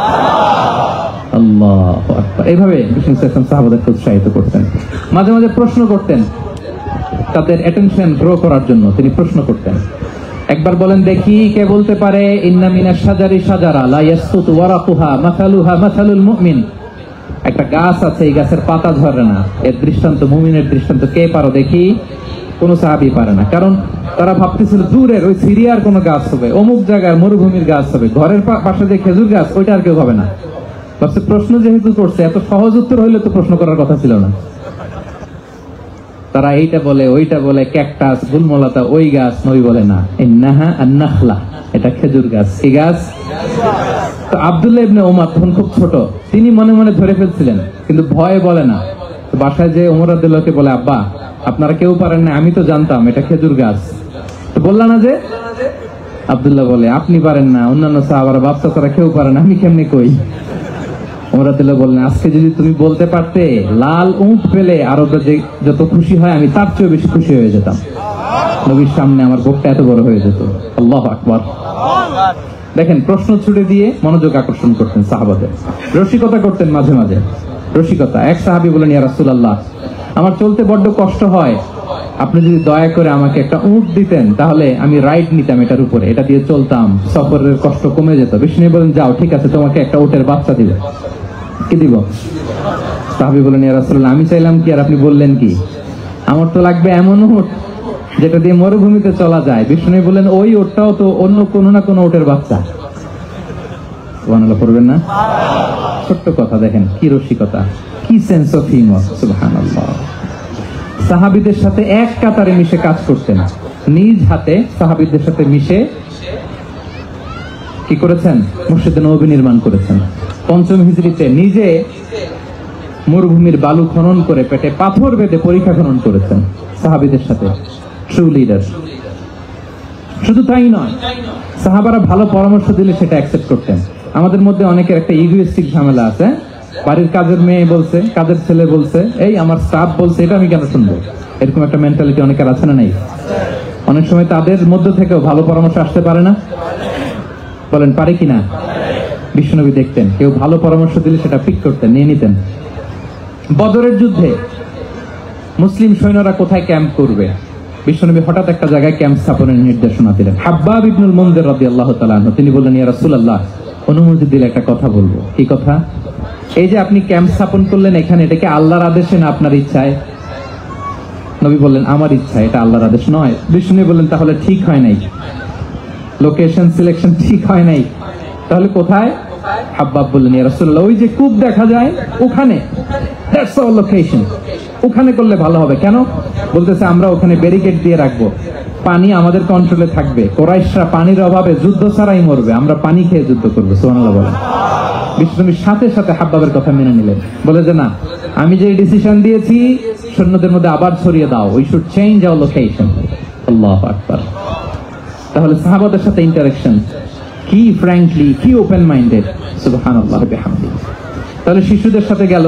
আল্লাহু আকবার। এইভাবে বিষ্ণু সাহাবাদেরকে উৎসাহিত করতেন। মাঝে মাঝে প্রশ্ন করতেন, তাদের অ্যাটেনশন গ্রো করার জন্য তিনি প্রশ্ন করতেন। একবার বলেন দেখি, কে বলতে পারে, ইন্না মিনাশ শাজারি শাজারা লা ইয়াসকুতু ওয়ারাকুহা মাসালুহা মাসালুল মুমিন, একটা গাছ আছে, এই গাছের পাতা ঝরে না, এর দৃষ্টান্ত মুমিনের দৃষ্টান্ত। কে পারো দেখি? কোন সাহাবী পারে না, কারণ তারা ভাবতেছিল দূরের ওই সিরিয়ার কোন গাছ হবে, অমুক জায়গার মরুভূমির গাছ হবে, ঘরের পাশে যে খেজুর গাছ, ওইটা আর কেউ হবে না। প্রশ্ন যেহেতু করছে, এত সহজ উত্তর হইলে তো প্রশ্ন করার কথা ছিল না। তারা এইটা বলে, ওইটা বলে, ক্যাকটাস, গুলমলতা, ওই গাছ। নবী বলে না, ইন্নাহা আন-নাখলা, এটা খেজুর গাছ। কি গাছ? তো আব্দুল্লাহ ইবনে ওমর তখন খুব ছোট, তিনি মনে মনে ধরে ফেলছিলেন, কিন্তু ভয়ে বলে না। তো বাসায় যে ওমর রাদিয়াল্লাহু বলে, আব্বা আপনারা কেউ পারেন না, আমি তো জানতাম এটা খেজুর গাছ, তো বললাম না যে? আব্দুল্লাহ বলে, আপনি পারেন না, অন্যান্য সাহাবারা বাচ্চা তারা কেউ পারে না, আমি কেমনে কই? ওমর রাদিয়াল্লাহু বললেন, আজকে যদি তুমি বলতে পারতে লাল উট পেলে আরবরা যত খুশি হয়, আমি তার চেয়ে বেশি খুশি হয়ে যেতাম। নবীর সামনে আমার বুকটা এত বড় হয়ে যেত। আল্লাহু আকবার। দেখেন, প্রশ্ন ছুড়ে দিয়ে মনোযোগ আকর্ষণ করতেন সাহাবাদের। রসিকতা করতেন মাঝে মাঝে, রসিকতা। এক সাহাবী বলেন, ইয়া রাসূলুল্লাহ, আমার চলতে বড্ড কষ্ট হয়, আপনি যদি দয়া করে আমাকে একটা উট দিতেন, তাহলে আমি রাইড নিতাম এটার উপরে, এটা দিয়ে চলতাম, সফরের কষ্ট কমে যেত। বিষ্ণু বলেন, যাও, ঠিক আছে, তোমাকে একটা উটের বাচ্চা দিবে। কি দিব? সাহাবী বলেন, ইয়া রাসূলুল্লাহ, আমি চাইলাম কি আর আপনি বললেন কি? আমার তো লাগবে এমন উট যেটা দিয়ে মরুভূমিতে চলা যায়। বিষ্ণু বলেন, ওই উটটাও তো অন্য কোনো না কোনো উটের বাচ্চা। সুবহানাল্লাহ পড়বেন না? ছোট্ট কথা, দেখেন কি রসিকতা, কি সেন্স অফ হিউমার। সুবহানাল্লাহ। সাহাবীদের সাথে এক কাতারে মিশে কাজ করতেন, নিজ হাতে সাহাবীদের সাথে মিশে কি করেছেন? মসজিদে নববী নির্মাণ করেছেন। 5ম হিজরিতে নিজে মরুভূমির বালু খনন করে পেটে পাথর বেঁধে পরীক্ষা খনন করেছেন সাহাবীদের সাথে। True leader. শুধু তাই নয়, সাহাবারা ভালো পরামর্শ দিলে সেটা অ্যাকসেপ্ট করতেন। আমাদের মধ্যে অনেকের একটা ইগোইস্টিক ঝামেলা আছে, বাড়ির কাজের মেয়ে বলছে, কাজের ছেলে বলছে, এই আমার স্টাফ বলছে, এটা আমি কেন শুনবো? এরকম একটা মেন্টালিটি অনেকের আছে না নাই? অনেক সময় তাদের মধ্য থেকেও ভালো পরামর্শ আসতে পারে না? বলেন পারে কিনা? বিশ্বনবী দেখতেন, কেউ ভালো পরামর্শ দিলে সেটা পিক করতেন, নিয়ে নিতেন। বদরের যুদ্ধে মুসলিম সৈন্যরা কোথায় ক্যাম্প করবে, বিশ্বনবী হঠাৎ একটা জায়গায় ক্যাম্প স্থাপনের নির্দেশনা দিলেন। হাব্বাব ইবনুল মুনজির রাদিয়াল্লাহু তাআলা আনহু, তিনি বললেন, ইয়া রাসূলুল্লাহ, অনুমতি দিলে একটা কথা বলবো। কি কথা? এই যে আপনি ক্যাম্প স্থাপন করলেন এখানে, এটা কি আল্লাহর আদেশে না আপনার ইচ্ছায়? নবী বললেন, আমার ইচ্ছা, এটা আল্লাহর আদেশ নয়। বিষ্ণু বললেন, তাহলে ঠিক হয় নাই, লোকেশন সিলেকশন ঠিক হয় নাই, তাহলে কোথায়? হাব্বাব বললেন, ইয়া রাসূলুল্লাহ, ওই যে কূপ দেখা যায় ওখানে, দ্যাটস আওয়ার লোকেশন, ওখানে করলে ভালো হবে। কেন? বলতেছে, আমরা ওখানে ব্যারিকেড দিয়ে রাখবো, পানি আমাদের কন্ট্রোলে থাকবে, কুরাইশরা পানির অভাবে যুদ্ধ ছাড়াই মরবে, আমরা পানি খেয়ে যুদ্ধ করবো। সুবহানাল্লাহ বলেন। বিশ্বনবীর সাথে সাথে হাব্বাবের কথা মেনে নিলেন, বলে যে না, আমি যে ডিসিশন দিয়েছি সৈন্যদের মধ্যে আবার ছড়িয়ে দাও, we should change our location. আল্লাহু আকবার। তাহলে সাহাবাদের সাথে ইন্টারেকশন কি ফ্র্যাঙ্কলি, কি ওপেন মাইন্ডেড, সুবহানাল্লাহ বিহামদিহি। তাহলে শিশুদের সাথে গেল,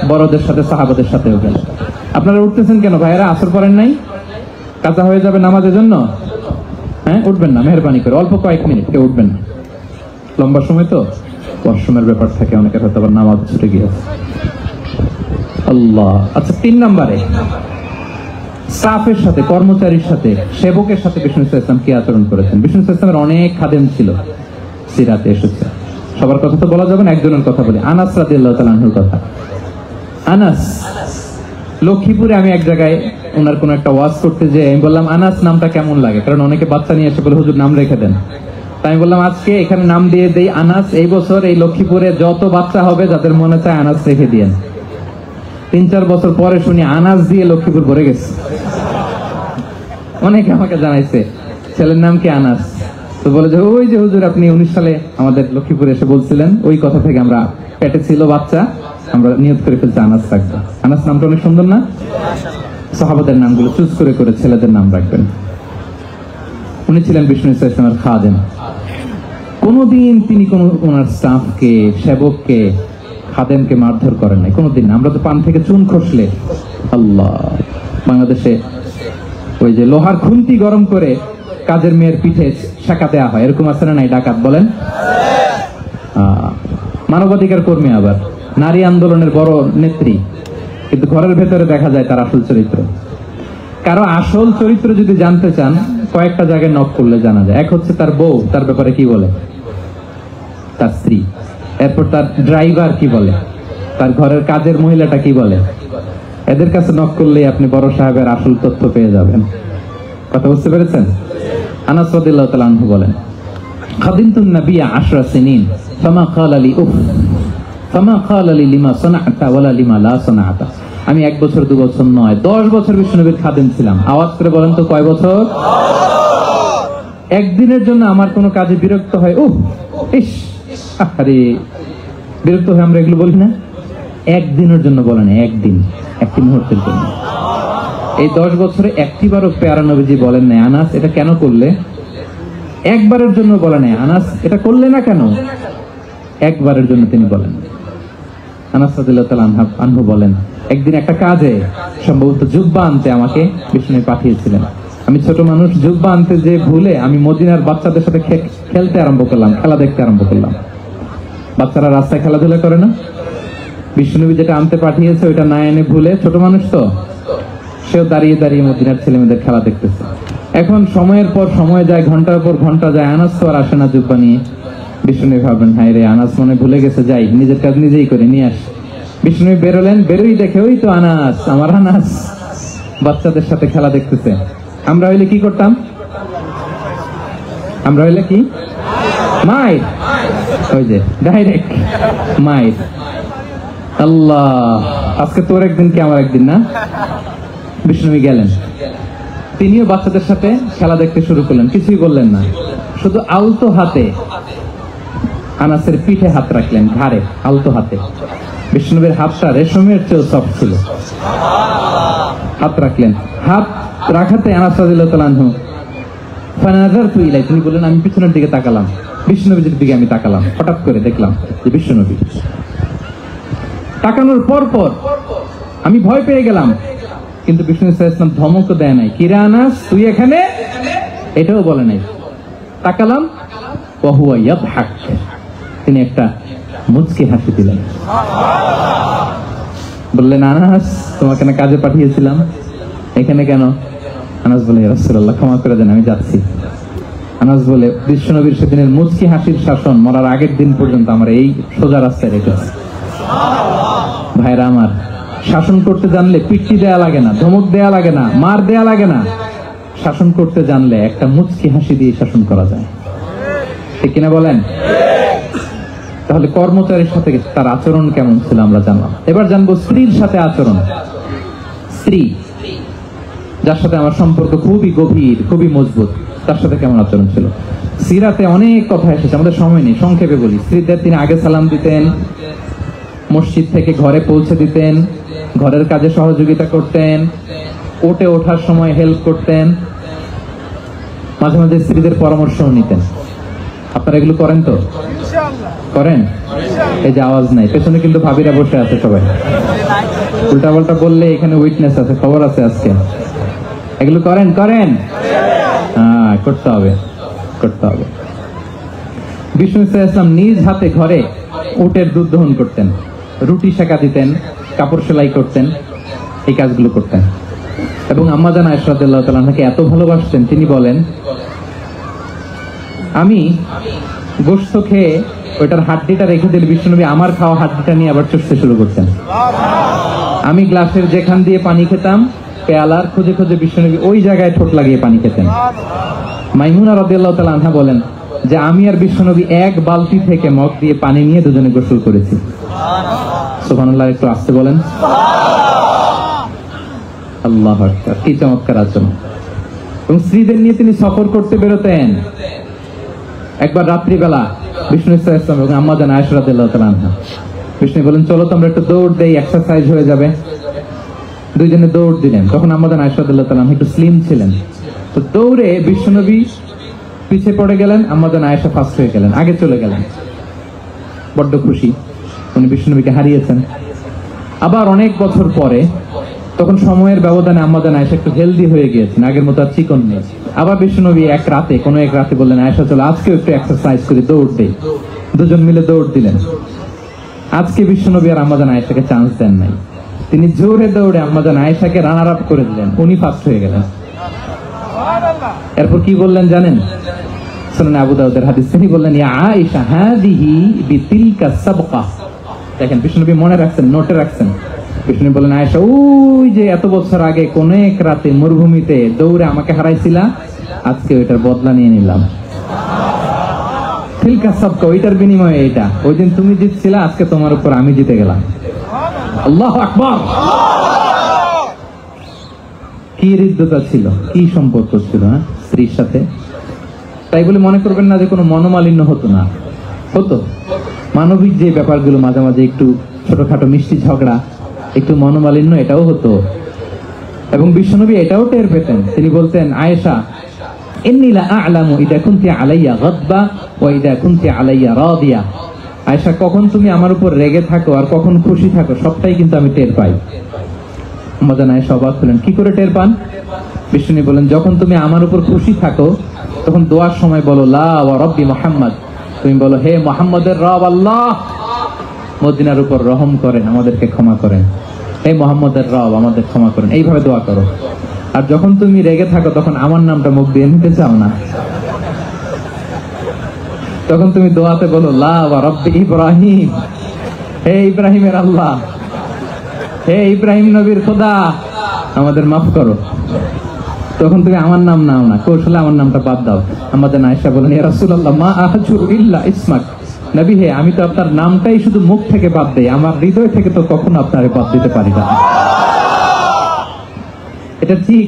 বড়দের সাথে, সাহাবাদের সাথেও গেল। আপনারা উঠতেছেন কেন ভাইয়েরা? আসর পড়েন নাই? কাজা হয়ে যাবে নামাজের জন্য? হ্যাঁ, উঠবেন না মেহরবানি করে, অল্প কয়েক মিনিট, কেউ উঠবেন না, লম্বা সময় তো ওয়াশরুমের ব্যাপার থাকে, অনেকের হয়তো আবার নামাজ ছুটে গিয়েছে। আল্লাহ। আচ্ছা, 3 নম্বরে স্টাফের সাথে, কর্মচারীর সাথে, সেবকের সাথে বিষ্ণু ইসলাম কি আচরণ করেছেন? বিষ্ণু ইসলামের অনেক খাদেম ছিল, সিরাতে এসেছে। সবার কথা তো বলা যাবে না, একজনের কথা বলি, আনাস রাদিয়াল্লাহু তাআলা আনহুর কথা। আনাস, লক্ষ্মীপুরে আমি এক জায়গায় ওনার কোন একটা ওয়াজ করতে যে আমি বললাম আনাস নামটা কেমন লাগে, কারণ অনেকে বাচ্চা নিয়ে এসে বলে হুজুর নাম রেখে দেন। তাই আমি বললাম আজকে এখানে নাম দিয়ে দেই আনাস। এই বছর এই লক্ষ্মীপুরে যত বাচ্চা হবে যাদের মনে চায় আনাস রেখে দিয়েন। 3-4 বছর পরে শুনি আনাস দিয়ে লক্ষ্মীপুর ভরে গেছে। অনেকে আমাকে জানাইছে ছেলের নাম কি আনাস, তো বলে যে ওই যে হুজুর আপনি 19 সালে আমাদের লক্ষ্মীপুরে এসে বলছিলেন, ওই কথা থেকে আমরা, পেটে ছিল বাচ্চা, আমরা নিয়ত করে ফেলছি আনাস রাখবো। আনাস নামটা অনেক সুন্দর না? সাহাবাদের নামগুলো চুজ করে করে ছেলেদের নাম রাখবেন। উনি ছিলেন বিষ্ণু ইসলামের খাদেম। কোনদিন তিনি কোন ওনার স্টাফকে, সেবককে, খাদেমকে মারধর করেন নাই কোনদিন। আমরা তো পান থেকে চুন খসলে, আল্লাহ, বাংলাদেশে ওই যে লোহার খুন্তি গরম করে কাজের মেয়ের পিঠে শাঁকা দেওয়া হয়, এরকম আছে না নাই? ডাকাত বলেন। মানবাধিকার কর্মী, আবার নারী আন্দোলনের বড় নেত্রী, কিন্তু ঘরের ভেতরে দেখা যায় তার আসল চরিত্র। কারো আসল চরিত্র যদি জানতে চান, কয়েকটা জায়গায় নক করলে জানা যায়। এক হচ্ছে তার বউ, তার ব্যাপারে কি বলে, তার স্ত্রী। এরপর তার ড্রাইভার কি বলে, তার ঘরের কাজের মহিলাটা কি বলে। এদের কাছে নক করলেই আপনি বড় সাহেবের আসল তথ্য পেয়ে যাবেন। কথা বুঝতে পেরেছেন? আনাস রাদিয়াল্লাহু তাআলা আনহু বলেন, খাদিমতুন নবিয়্য 10 সিনিন ফামা ক্বালা লি উফ ফামা ক্বালা লি লিমা সানা'তা ওয়ালা লিমা লা সানা'তা। আমি 1 বছর 2 বছর নয়, 10 বছর বিশ্বনবীর খাদেম ছিলাম। আওয়াজ করে বলেন তো কয় বছর? একদিনের জন্য আমার কোনো কাজে বিরক্ত হয়, উফ, ইস, আরে, বিরক্ত হয়ে আমরা এগুলো বলি না? একদিনের জন্য বলে না, একদিন, একটি মুহূর্তের জন্য। এই 10 বছরে একটিবারও পেয়ারা নবীজি বলেন নাই আনাস এটা কেন করলে? একবারের জন্য বলে নাই আনাস এটা করলে না কেন? একবারের জন্য তিনি বলেন। আনাস রাদিয়াল্লাহু তাআলা আনহু বলেন, একদিন একটা কাজে, সম্ভবত জুব্বা আনতে আমাকে বিষ্ণু পাঠিয়েছিলেন। আমি ছোট মানুষ, জুব্বা আনতে যে ভুলে আমি মদিনার বাচ্চাদের সাথে খেলতে আরম্ভ করলাম, খেলা দেখতে আরম্ভ করলাম। বাচ্চারা রাস্তায় খেলাধুলা করে না? বিষ্ণুনবী যেটা আনতে পাঠিয়েছে ওইটা না এনে ভুলে, ছোট মানুষ তো, সেও দাঁড়িয়ে দাঁড়িয়ে মদিনার ছেলে মেয়েদের খেলা দেখতেছে। এখন সময়ের পর সময় যায়, ঘন্টার পর ঘন্টা যায়, আনাস তো আর আসে না জুব্বা নিয়ে। বিষ্ণুনবী ভাবলেন হায় রে, আনাস মনে ভুলে গেছে, যাই নিজের কাজ নিজেই করে নিয়ে আস। বিষ্ণুনবী বেরোলেন, বেরোই দেখে ওই তো আনাস, আমার আনাস বাচ্চাদের সাথে খেলা দেখতেছে। আমরা হইলে কি করতাম? আমরা হইলে কি মাইর, ওই যে ডাইরেক্ট মাইর। আল্লাহ, আজকে তোর একদিন কি আমার একদিন না? বিষ্ণুনবী গেলেন, তিনিও বাচ্চাদের সাথে খেলা দেখতে শুরু করলেন, কিছুই বললেন না, শুধু আলতো হাতে আনাসের পিঠে হাত রাখলেন, ঘাড়ে আলতো হাতে। বিষ্ণুনবীর হাতটা রেশমের চেয়েও সফট ছিল। হাত রাখলেন, হাত রাখাতে আনাস রাদিয়াল্লাহু তাআলা আনহু ফানাযারতু ইলাই, তিনি বললেন আমি পিছনের দিকে তাকালাম, বিষ্ণুনবীর দিকে আমি তাকালাম, হঠাৎ করে দেখলাম যে বিষ্ণুনবী। তাকানোর পর পর আমি ভয় পেয়ে গেলাম, কিন্তু বিষ্ণু সাল্লাল্লাহু আলাইহি ওয়াসাল্লাম ধমক দেয় নাই, কিরা আনাস তুই এখানে, এটাও বলে নাই। তাকালাম, ওয়া হুয়া ইয়াদহাক, তিনি একটা মুচকি হাসি দিলেন। বললেন আনাস তোমাকে না কাজে পাঠিয়েছিলাম, এখানে কেন? আনাস বলে ইয়া রাসূলুল্লাহ ক্ষমা করে দেন, আমি যাচ্ছি। আনাস বলে বিশ্বনবীর সেদিনের মুচকি হাসির শাসন মরার আগের দিন পর্যন্ত আমার এই সোজা রাস্তায় রেখেছে। ভাইরা আমার, শাসন করতে জানলে পিট্টি দেয়া লাগে না, ধমক দেয়া লাগে না, মার দেয়া লাগে না। শাসন করতে জানলে একটা মুচকি হাসি দিয়ে শাসন করা যায়, ঠিক কিনা বলেন? তাহলে কর্মচারীর সাথে তার আচরণ কেমন ছিল আমরা জানলাম। এবার জানবো স্ত্রীর সাথে আচরণ। স্ত্রী যার সাথে আমার সম্পর্ক খুবই গভীর, খুবই মজবুত, তার সাথে কেমন আচরণ ছিল। সিরাতে অনেক কথা এসেছে, আমাদের সময় নেই, সংক্ষেপে বলি। স্ত্রীদের তিনি আগে সালাম দিতেন, মসজিদ থেকে ঘরে পৌঁছে দিতেন, ঘরের কাজে সহযোগিতা করতেন, ওঠে ওঠার সময় হেল্প করতেন, মাঝে মাঝে স্ত্রীদের পরামর্শও নিতেন। আপনারা এগুলো করেন তো? করেন? এই যে আওয়াজ নাই, পেছনে কিন্তু ভাবিরা বসে আছে সবাই। উল্টা পাল্টা বললে এখানে উইটনেস আছে, খবর আছে আজকে। এগুলো করেন? করেন? হ্যাঁ, করতে হবে, করতে হবে। বিষ্ণু ইসলাম নিজ হাতে ঘরে উটের দুধ দহন করতেন, রুটি সেকা দিতেন, কাপড় সেলাই করতেন, এই কাজগুলো করতেন। এবং আম্মা জান আয়েশা রাদিয়াল্লাহু তাআলা আনহাকে এত ভালোবাসতেন, তিনি বলেন, আমি গোশত খেয়ে ওইটার হাড্ডিটা রেখে দিলে বিশ্বনবী আমার খাওয়া হাড্ডিটা নিয়ে আবার চুষতে শুরু করতেন। আমি গ্লাসের যেখান দিয়ে পানি খেতাম, পেয়ালার খুঁজে খুঁজে বিশ্বনবী ওই জায়গায় ঠোঁট লাগিয়ে পানি খেতেন। মাইমুনা রাদিয়াল্লাহু তাআলা আনহা বলেন যে আমি আর বিশ্বনবী এক বালতি থেকে মগ দিয়ে পানি নিয়ে দুজনে গোসল করেছি। সুবহানাল্লাহ, একটু আসতে বলেন। আল্লাহু আকবার, কি চমৎকার আচরণ। এবং স্ত্রীদের নিয়ে তিনি সফর করতে বেরোতেন। একবার রাত্রিবেলা বিষ্ণু ইসলাম এবং আম্মা জান আয়েশা রাদিয়াল্লাহু তাআলা আনহা, বিষ্ণু বলেন চলো তো আমরা একটু দৌড় দেই, এক্সারসাইজ হয়ে যাবে। দুইজনে দৌড় দিলেন। তখন আম্মা জান আয়েশা রাদিয়াল্লাহু তাআলা আনহা একটু স্লিম ছিলেন, তো দৌড়ে বিশ্বনবী পিছে পড়ে গেলেন, আম্মা জান আয়েশা ফার্স্ট হয়ে গেলেন, আগে চলে গেলেন। বড্ড খুশি, উনি বিশ্বনবীকে হারিয়েছেন। আবার অনেক বছর পরে, তখন সময়ের ব্যবধানে আম্মা জান আয়েশা একটু হেলদি হয়ে গিয়েছেন, আগের মতো আর চিকন নেই। আবার বিশ্বনবী এক রাতে বললেন, আয়েশা চলো আজকেও একটু এক্সারসাইজ করি, দৌড় দেই। দুজন মিলে দৌড় দিলেন। আজকে বিশ্বনবী আর আম্মা জান আয়েশাকে চান্স দেন নাই, তিনি জোরে দৌড়ে আম্মা জান আয়েশাকে রানার আপ করে দিলেন, উনি ফার্স্ট হয়ে গেলেন। এরপর কি বললেন জানেন? সুনান আবু দাউদের হাদিস, তিনি বললেন, ইয়া আয়েশা হাদিহি বিতিলকা সাবকা। দেখেন, বিশ্বনবী মনে রাখছেন, নোটে রাখছেন। বিষ্ণু বলেন, আয়েশা ওই যে এত বছর আগে কোন এক রাতে মরুভূমিতে দৌড়ে আমাকে হারাইছিলা, আজকে ওইটার বদলা নিয়ে নিলাম। তিলকা সাবকা, ওইটার বিনিময়ে এটা। ওই দিন তুমি জিতছিলা, আজকে তোমার উপর আমি জিতে গেলাম। আল্লাহু আকবার। কি হৃদ্যতা ছিল, কি সম্পর্ক ছিল না স্ত্রীর সাথে। তাই বলে মনে করবেন না যে কোনো মনোমালিন্য হতো না, হতো। মানবিক যে ব্যাপারগুলো, মাঝে মাঝে একটু ছোটখাটো মিষ্টি ঝগড়া, একটু মনোমালিন্য, এটাও হতো। এবং বিশ্বনবী এটাও টের পেতেন। তিনি বলতেন, আয়েশা ইন্নী লা আ'লামু ইদা কুনতি আলাইয়া গাদবা ওয়া ইদা কুনতি আলাইয়া রাদিয়া। আয়েশা, কখন তুমি আমার উপর রেগে থাকো আর কখন খুশি থাকো, সবটাই কিন্তু আমি টের পাই। আম্মা জান আয়েশা অবাক হলেন, কি করে টের পান? বিশ্বনবী বলেন, যখন তুমি আমার উপর খুশি থাকো তখন দোয়ার সময় বলো লা ওয়া রাব্বি মুহাম্মদ, তুমি বলো হে মুহাম্মদের রব আল্লাহ, মদিনার উপর রহম করেন, আমাদেরকে ক্ষমা করেন। হে মুহাম্মদের রব, আমাদের ক্ষমা করেন, এইভাবে দোয়া করো। আর যখন তুমি রেগে থাকো তখন আমার নামটা মুখ দিয়ে নিতে চাও না, তখন তুমি দোয়াতে বলো লা ওয়া রাব্বি ইব্রাহিম, হে ইব্রাহিমের আল্লাহ, হে ইব্রাহিম নবীর খোদা, আমাদের মাফ করো। তখন তুমি আমার নাম নাও না, কৌশলে আমার নামটা বাদ দাও। আমাদের আয়েশা বলেন, ইয়া রাসূলুল্লাহ মা আহজুরু ইল্লা ইসমাক, নবী হে, আমি তো আপনার নামটাই শুধু মুখ থেকে বাদ দেই, আমার হৃদয় থেকে তো কখনো আপনারে বাদ দিতে পারি না। এটা ঠিক,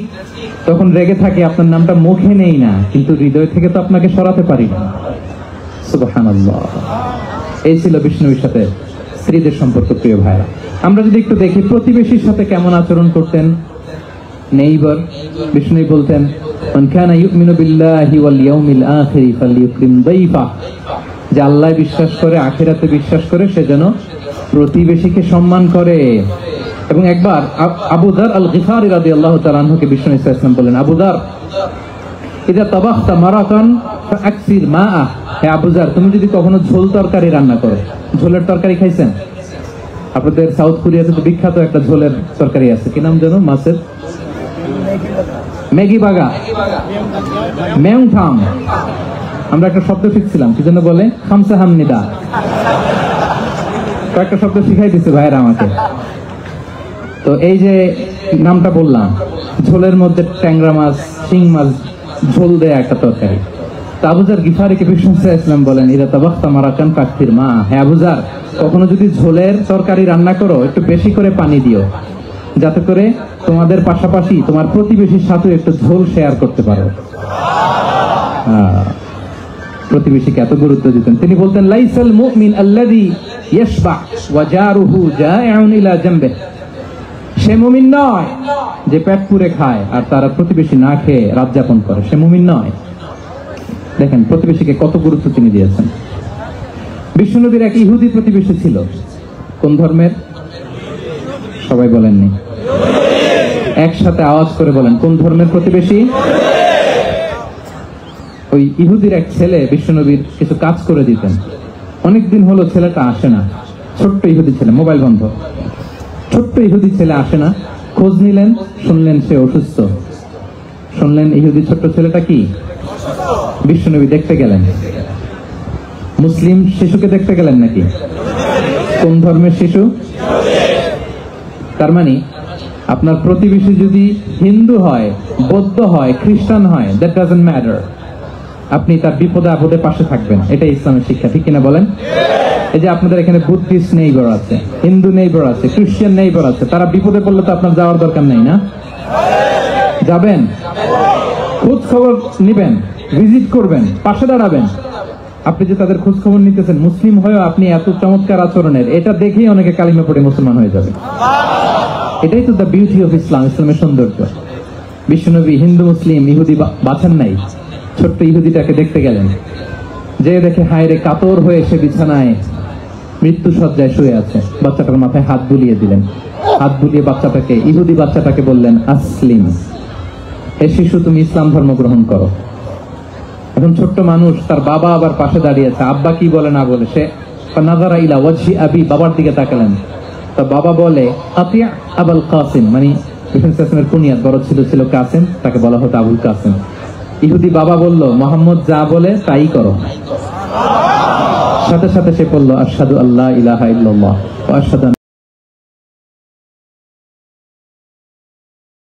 তখন রেগে থাকে, আপনার নামটা মুখে নেই না, কিন্তু হৃদয় থেকে তো আপনাকে সরাতে পারি না। সুবহানাল্লাহ। এই ছিল বিষ্ণুর সাথে স্ত্রীদের সম্পর্ক। প্রিয় ভাইরা, আমরা যদি একটু দেখি প্রতিবেশীর সাথে কেমন আচরণ করতেন। নেইবার, বিষ্ণু বলতেন, মান কানা ইউমিনু বিল্লাহি ওয়াল ইয়াউমিল আখির ফালইউকরিম দাইফা, যে আল্লাহ বিশ্বাস করে, আখিরাতে বিশ্বাস করে, সে যেন প্রতিবেশীকে সম্মান করে। এবং একবার আবু যার আল গিফারি রাদিয়াল্লাহু তাআলা আনহুকে বিষ্ণু সাল্লাল্লাহু আলাইহি ওয়াসাল্লাম বলেন, আবু যার ইদা তাবাখতা মারাকান ফাআকসির মাআ, হে আবু যার, তুমি যদি কখনো ঝোল তরকারি রান্না করো, ঝোলের তরকারি খাইছেন? আপনাদের সাউথ কোরিয়াতে তো বিখ্যাত একটা ঝোলের তরকারি আছে, কি নাম যেন, মাছের ম্যাগি বাগা, মেয়ংথাম। আমরা একটা শব্দ শিখছিলাম, কি যেন বলে, খামসা হামনিদা। কয়েকটা শব্দ শিখাই দিচ্ছে ভাইয়েরা আমাকে। তো এই যে নামটা বললাম, ঝোলের মধ্যে ট্যাংরা মাছ, শিং মাছ ঝোল দেয়া একটা তরকারি। তো আবু যার গিফারিকে বিষ্ণু সাল্লাল্লাহু আলাইহি ওয়াসাল্লাম বলেন, ইদা তাবাখতা মারাকান ফাকফির মা, হে আবু যার, কখনো যদি ঝোলের তরকারি রান্না করো একটু বেশি করে পানি দিও, যাতে করে তোমাদের পাশাপাশি তোমার প্রতিবেশীর সাথে একটু ঝোল শেয়ার করতে পারো। প্রতিবেশীকে এত গুরুত্ব দিতেন। তিনি বলতেন, লাইসাল মুমিন আল্লাযী ইয়াশবা ওয়া জারুহু জাইউন ইলা জামবিহি, সে মুমিন নয় যে পেট পুরে খায় আর তারা প্রতিবেশী না খেয়ে রাত যাপন করে, সে মুমিন নয়। দেখেন প্রতিবেশীকে কত গুরুত্ব তিনি দিয়েছেন। বিশ্বনবীর এক ইহুদি প্রতিবেশী ছিল। কোন ধর্মের? সবাই বলেননি, একসাথে আওয়াজ করে বলেন, কোন ধর্মের প্রতিবেশী? ওই ইহুদির এক ছেলে বিশ্বনবীর কিছু কাজ করে দিতেন। অনেকদিন হলো ছেলেটা আসে না। ছোট্ট ইহুদি ছেলে, মোবাইল বন্ধ। ছোট্ট ইহুদি ছেলে আসে না। খোঁজ নিলেন, শুনলেন সে অসুস্থ। শুনলেন ইহুদি ছোট্ট ছেলেটা কি? বিশ্বনবী দেখতে গেলেন। মুসলিম শিশুকে দেখতে গেলেন নাকি? কোন ধর্মের শিশু? তার মানে আপনার প্রতিবেশী যদি হিন্দু হয়, বৌদ্ধ হয়, খ্রিস্টান হয়, দ্যাট ডাজন্ট ম্যাটার। আপনি তার বিপদে আপদে পাশে থাকবেন, এটাই ইসলামের শিক্ষা, ঠিক কিনা বলেন? এই যে আপনাদের এখানে বুদ্ধিস্ট নেইবার আছে, হিন্দু নেইবার আছে, খ্রিস্টান নেইবার আছে, তারা বিপদে পড়লে তো আপনার যাওয়ার দরকার নেই না? যাবেন, খোঁজ খবর নিবেন, ভিজিট করবেন, পাশে দাঁড়াবেন। আপনি যে তাদের খোঁজ খবর নিতেছেন, মুসলিম হয়েও আপনি এত চমৎকার আচরণের, এটা দেখেই অনেকে কালিমা পড়ে মুসলমান হয়ে যাবে। এটাই তো দ্য বিউটি অফ ইসলাম, ইসলামের সৌন্দর্য। বিশ্বনবী হিন্দু মুসলিম ইহুদি বাছান নাই, ছোট্ট ইহুদিটাকে দেখতে গেলেন। যে দেখে হায়রে কাতর হয়ে সে বিছানায় মৃত্যু সজ্জায় শুয়ে আছে। বাচ্চাটার মাথায় হাত বুলিয়ে দিলেন। হাত বুলিয়ে বাচ্চাটাকে, ইহুদি বাচ্চাটাকে বললেন, আসলিম, হে শিশু তুমি ইসলাম ধর্ম গ্রহণ করো। এখন ছোট্ট মানুষ, তার বাবা আবার পাশে দাঁড়িয়েছে। আব্বা কি বলে না বলে, সে নাযারা ইলা ওয়াজহি আবি, বাবার দিকে তাকালেন। তো বাবা বলে, আতিয়া আবুল কাসিম, মানে বিশ্বনবীর কুনিয়াত বড় ছিল কাসিম, তাকে বলা হতো আবুল কাসিম। ইহুদি বাবা বলল, মুহাম্মদ যা বলে তাই করো। সাথে সাথে সে বলল, আশহাদু আল্লা ইলাহা ইল্লাল্লাহ ওয়া আশহাদু